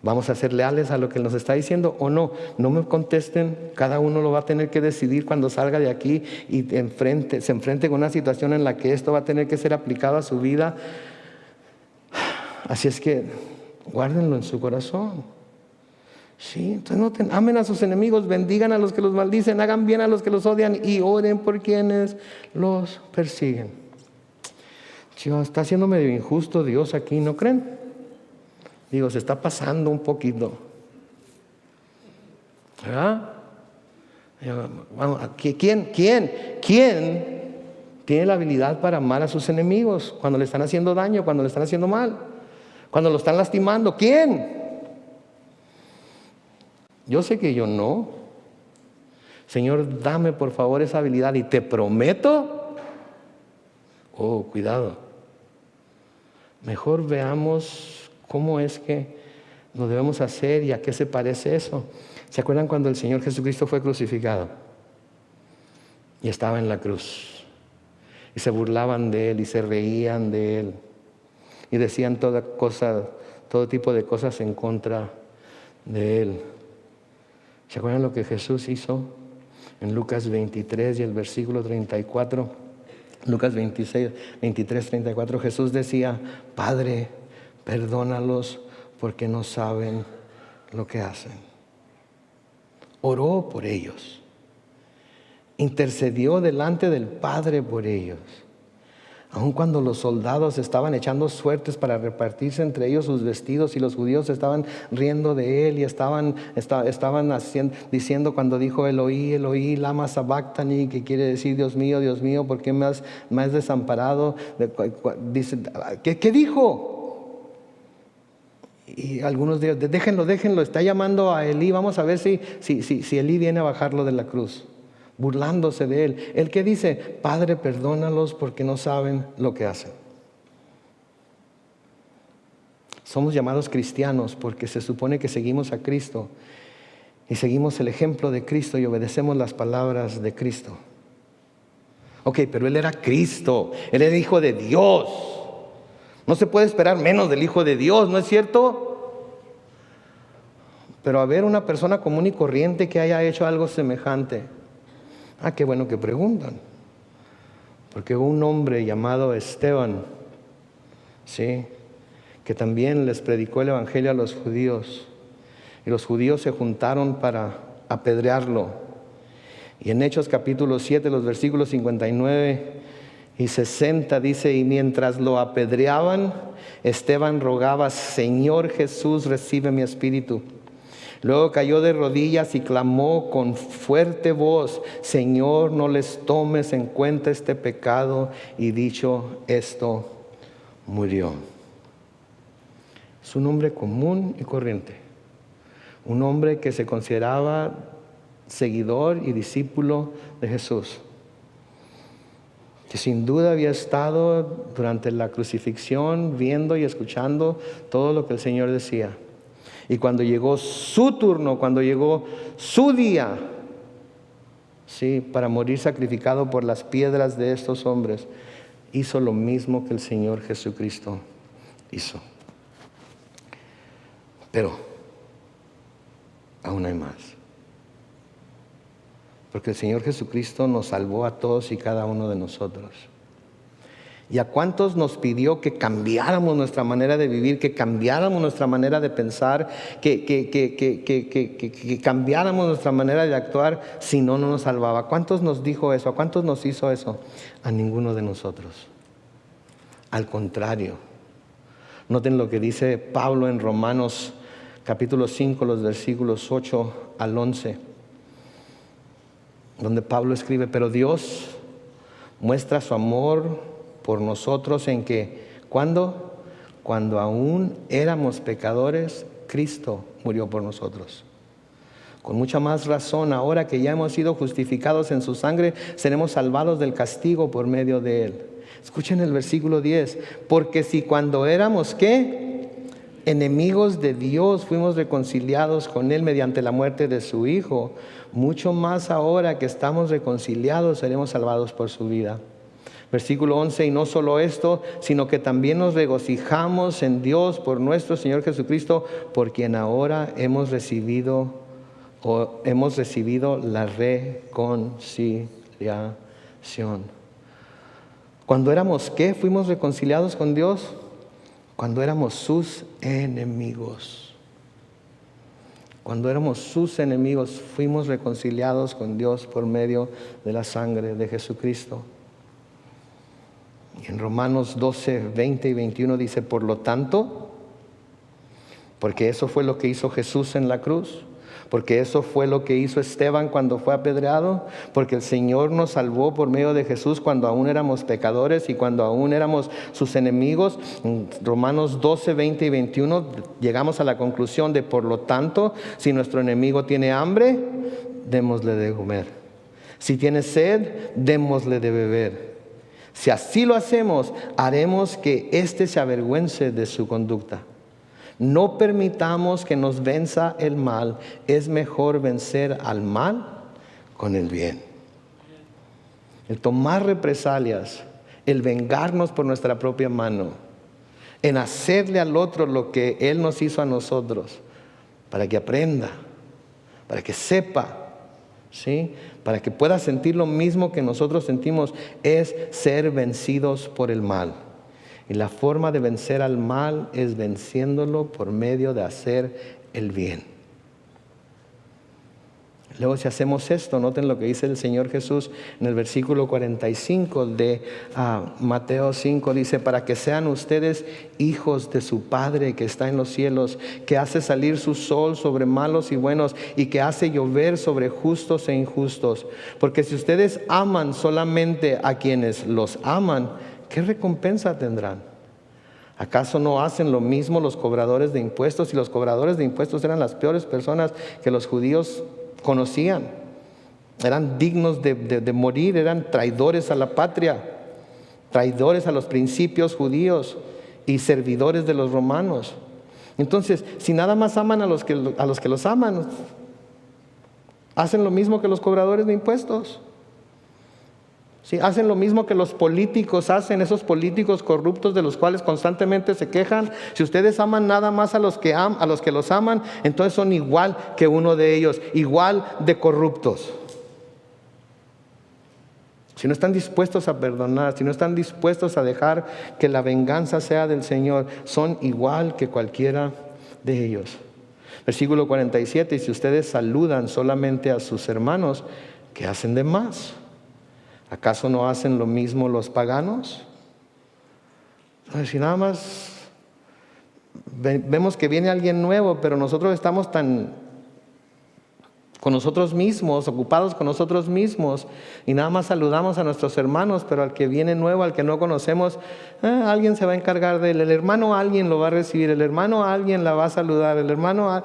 ¿Vamos a ser leales a lo que Él nos está diciendo o no? No me contesten, cada uno lo va a tener que decidir cuando salga de aquí y se enfrente con una situación en la que esto va a tener que ser aplicado a su vida. Así es que guárdenlo en su corazón. Sí, entonces amen a sus enemigos, bendigan a los que los maldicen, hagan bien a los que los odian y oren por quienes los persiguen. Dios, está siendo medio injusto Dios aquí, ¿no creen? Digo, se está pasando un poquito. ¿Verdad? ¿Quién tiene la habilidad para amar a sus enemigos cuando le están haciendo daño, cuando le están haciendo mal, cuando lo están lastimando? ¿Quién? Yo sé que yo no. Señor, dame por favor esa habilidad y te prometo. Oh, cuidado. Mejor veamos cómo es que lo debemos hacer y a qué se parece eso. ¿Se acuerdan cuando el Señor Jesucristo fue crucificado? Y estaba en la cruz. Y se burlaban de Él y se reían de Él. Y decían todo tipo de cosas en contra de Él. ¿Se acuerdan lo que Jesús hizo? En Lucas 23 y el versículo 34. Lucas 23, 34. Jesús decía, Padre, perdónalos porque no saben lo que hacen. Oró por ellos. Intercedió delante del Padre por ellos. Aun cuando los soldados estaban echando suertes para repartirse entre ellos sus vestidos y los judíos estaban riendo de él y estaban diciendo cuando dijo Eloí, Eloí, lama sabactani, que quiere decir Dios mío, ¿por qué me has desamparado? Dice, ¿qué dijo? Y algunos dijeron, déjenlo, está llamando a Elí, vamos a ver si Elí viene a bajarlo de la cruz. Burlándose de él. ¿El que dice? Padre, perdónalos porque no saben lo que hacen. Somos llamados cristianos porque se supone que seguimos a Cristo y seguimos el ejemplo de Cristo y obedecemos las palabras de Cristo. Ok, pero Él era Cristo, Él era Hijo de Dios. No se puede esperar menos del Hijo de Dios, ¿no es cierto? Pero a ver, una persona común y corriente que haya hecho algo semejante. Qué bueno que preguntan. Porque hubo un hombre llamado Esteban, ¿sí?, que también les predicó el evangelio a los judíos. Y los judíos se juntaron para apedrearlo. Y en Hechos capítulo 7, los versículos 59 y 60 dice, y mientras lo apedreaban, Esteban rogaba, Señor Jesús, recibe mi espíritu. Luego cayó de rodillas y clamó con fuerte voz: Señor, no les tomes en cuenta este pecado. Y dicho esto, murió. Es un hombre común y corriente, un hombre que se consideraba seguidor y discípulo de Jesús, que sin duda había estado durante la crucifixión viendo y escuchando todo lo que el Señor decía. Y cuando llegó su turno, cuando llegó su día, sí, para morir sacrificado por las piedras de estos hombres, hizo lo mismo que el Señor Jesucristo hizo. Pero aún hay más. Porque el Señor Jesucristo nos salvó a todos y cada uno de nosotros. ¿Y a cuántos nos pidió que cambiáramos nuestra manera de vivir, que cambiáramos nuestra manera de pensar, que cambiáramos nuestra manera de actuar si no nos salvaba? ¿A cuántos nos dijo eso? ¿A cuántos nos hizo eso? A ninguno de nosotros. Al contrario. Noten lo que dice Pablo en Romanos capítulo 5, los versículos 8 al 11, donde Pablo escribe: pero Dios muestra su amor por nosotros en que, ¿cuándo? Cuando aún éramos pecadores, Cristo murió por nosotros. Con mucha más razón, ahora que ya hemos sido justificados en su sangre, seremos salvados del castigo por medio de él. Escuchen el versículo 10. Porque si cuando éramos, ¿qué? Enemigos de Dios, fuimos reconciliados con él mediante la muerte de su Hijo, mucho más ahora que estamos reconciliados, seremos salvados por su vida. Versículo 11, y no solo esto, sino que también nos regocijamos en Dios por nuestro Señor Jesucristo, por quien ahora hemos recibido la reconciliación. Cuando éramos, ¿qué? Fuimos reconciliados con Dios cuando éramos sus enemigos. Cuando éramos sus enemigos, fuimos reconciliados con Dios por medio de la sangre de Jesucristo. Y en Romanos 12, 20 y 21 dice: por lo tanto, porque eso fue lo que hizo Jesús en la cruz, porque eso fue lo que hizo Esteban cuando fue apedreado, porque el Señor nos salvó por medio de Jesús cuando aún éramos pecadores y cuando aún éramos sus enemigos. En Romanos 12, 20 y 21 llegamos a la conclusión de: por lo tanto, si nuestro enemigo tiene hambre, démosle de comer. Si tiene sed, démosle de beber. Si así lo hacemos, haremos que éste se avergüence de su conducta. No permitamos que nos venza el mal. Es mejor vencer al mal con el bien. El tomar represalias, el vengarnos por nuestra propia mano, en hacerle al otro lo que él nos hizo a nosotros, para que aprenda, para que sepa, ¿sí? Para que pueda sentir lo mismo que nosotros sentimos, es ser vencidos por el mal. Y la forma de vencer al mal es venciéndolo por medio de hacer el bien. Luego, si hacemos esto, noten lo que dice el Señor Jesús en el versículo 45 de Mateo 5. Dice: para que sean ustedes hijos de su Padre que está en los cielos, que hace salir su sol sobre malos y buenos, y que hace llover sobre justos e injustos. Porque si ustedes aman solamente a quienes los aman, ¿qué recompensa tendrán? ¿Acaso no hacen lo mismo los cobradores de impuestos? Y los cobradores de impuestos eran las peores personas que los judíos conocían. Eran dignos de morir, eran traidores a la patria, traidores a los principios judíos y servidores de los romanos. Entonces, si nada más aman a los que los aman, hacen lo mismo que los cobradores de impuestos. Sí, hacen lo mismo que los políticos hacen, esos políticos corruptos de los cuales constantemente se quejan. Si ustedes aman nada más a los que los aman, entonces son igual que uno de ellos, igual de corruptos. Si no están dispuestos a perdonar, si no están dispuestos a dejar que la venganza sea del Señor, son igual que cualquiera de ellos. Versículo 47, y si ustedes saludan solamente a sus hermanos, ¿qué hacen de más? ¿Acaso no hacen lo mismo los paganos? Si nada más vemos que viene alguien nuevo, pero nosotros estamos tan con nosotros mismos, ocupados con nosotros mismos, y nada más saludamos a nuestros hermanos, pero al que viene nuevo, al que no conocemos, alguien se va a encargar de él. El hermano alguien lo va a recibir, el hermano alguien la va a saludar, el hermano...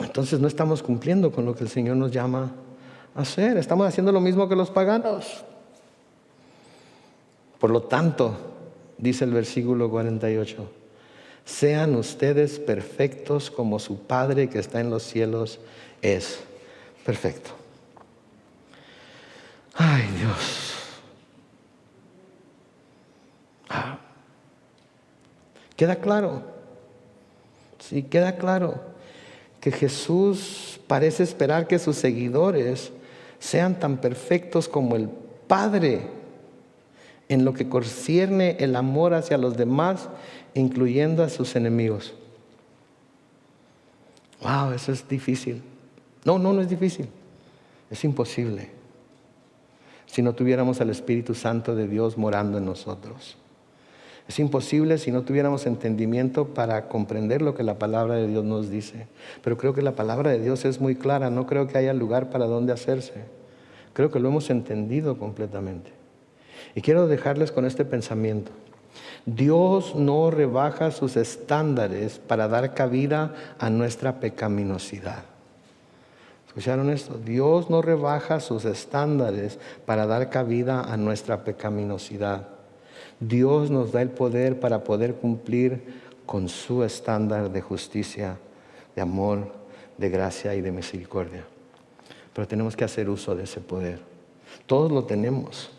Entonces no estamos cumpliendo con lo que el Señor nos llama a hacer. Estamos haciendo lo mismo que los paganos. Por lo tanto, dice el versículo 48, sean ustedes perfectos como su Padre que está en los cielos es perfecto. Ay, Dios. ¿Queda claro? Sí, queda claro que Jesús parece esperar que sus seguidores sean tan perfectos como el Padre en lo que concierne el amor hacia los demás, incluyendo a sus enemigos. Wow, eso es difícil. No es difícil. Es imposible si no tuviéramos al Espíritu Santo de Dios morando en nosotros. Es imposible si no tuviéramos entendimiento para comprender lo que la palabra de Dios nos dice. Pero creo que la palabra de Dios es muy clara. No creo que haya lugar para dónde hacerse. Creo que lo hemos entendido completamente. Y quiero dejarles con este pensamiento. Dios no rebaja sus estándares para dar cabida a nuestra pecaminosidad. ¿Escucharon esto? Dios no rebaja sus estándares para dar cabida a nuestra pecaminosidad. Dios nos da el poder para poder cumplir con su estándar de justicia, de amor, de gracia y de misericordia. Pero tenemos que hacer uso de ese poder. Todos lo tenemos.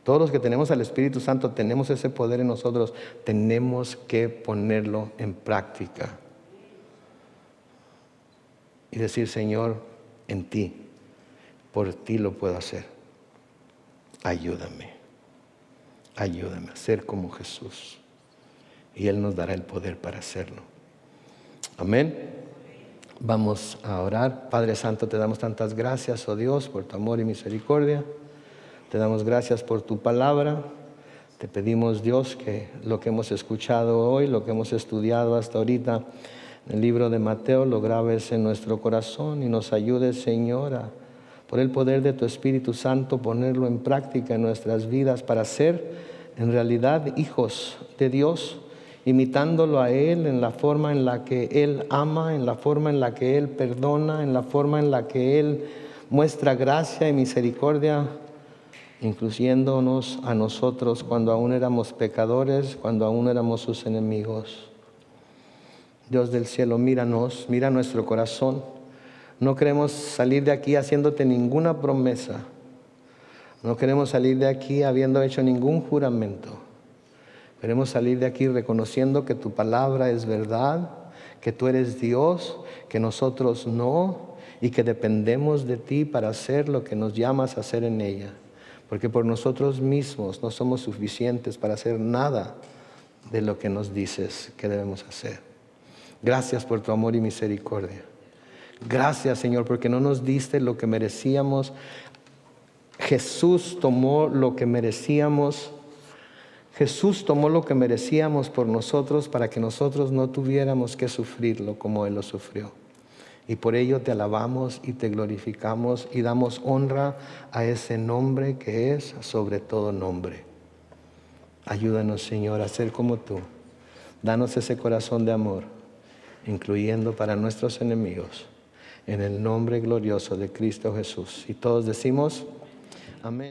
Todos los que tenemos al Espíritu Santo tenemos ese poder en nosotros. Tenemos que ponerlo en práctica. Y decir, Señor, en ti, por ti lo puedo hacer. Ayúdame. Ayúdame a ser como Jesús. Y Él nos dará el poder para hacerlo. Amén. Vamos a orar. Padre Santo, te damos tantas gracias, oh Dios, por tu amor y misericordia. Te damos gracias por tu palabra. Te pedimos, Dios, que lo que hemos escuchado hoy, lo que hemos estudiado hasta ahorita en el libro de Mateo, lo grabes en nuestro corazón y nos ayudes, Señor, a, por el poder de tu Espíritu Santo, ponerlo en práctica en nuestras vidas para ser en realidad hijos de Dios, imitándolo a Él en la forma en la que Él ama, en la forma en la que Él perdona, en la forma en la que Él muestra gracia y misericordia, incluyéndonos a nosotros cuando aún éramos pecadores, cuando aún éramos sus enemigos. Dios del cielo, míranos, mira nuestro corazón. No queremos salir de aquí haciéndote ninguna promesa. No queremos salir de aquí habiendo hecho ningún juramento. Queremos salir de aquí reconociendo que tu palabra es verdad, que tú eres Dios, que nosotros no, y que dependemos de ti para hacer lo que nos llamas a hacer en ella. Porque por nosotros mismos no somos suficientes para hacer nada de lo que nos dices que debemos hacer. Gracias por tu amor y misericordia. Gracias, Señor, porque no nos diste lo que merecíamos. Jesús tomó lo que merecíamos. Jesús tomó lo que merecíamos por nosotros para que nosotros no tuviéramos que sufrirlo como Él lo sufrió. Y por ello te alabamos y te glorificamos y damos honra a ese nombre que es sobre todo nombre. Ayúdanos, Señor, a ser como tú. Danos ese corazón de amor, incluyendo para nuestros enemigos, en el nombre glorioso de Cristo Jesús. Y todos decimos, amén.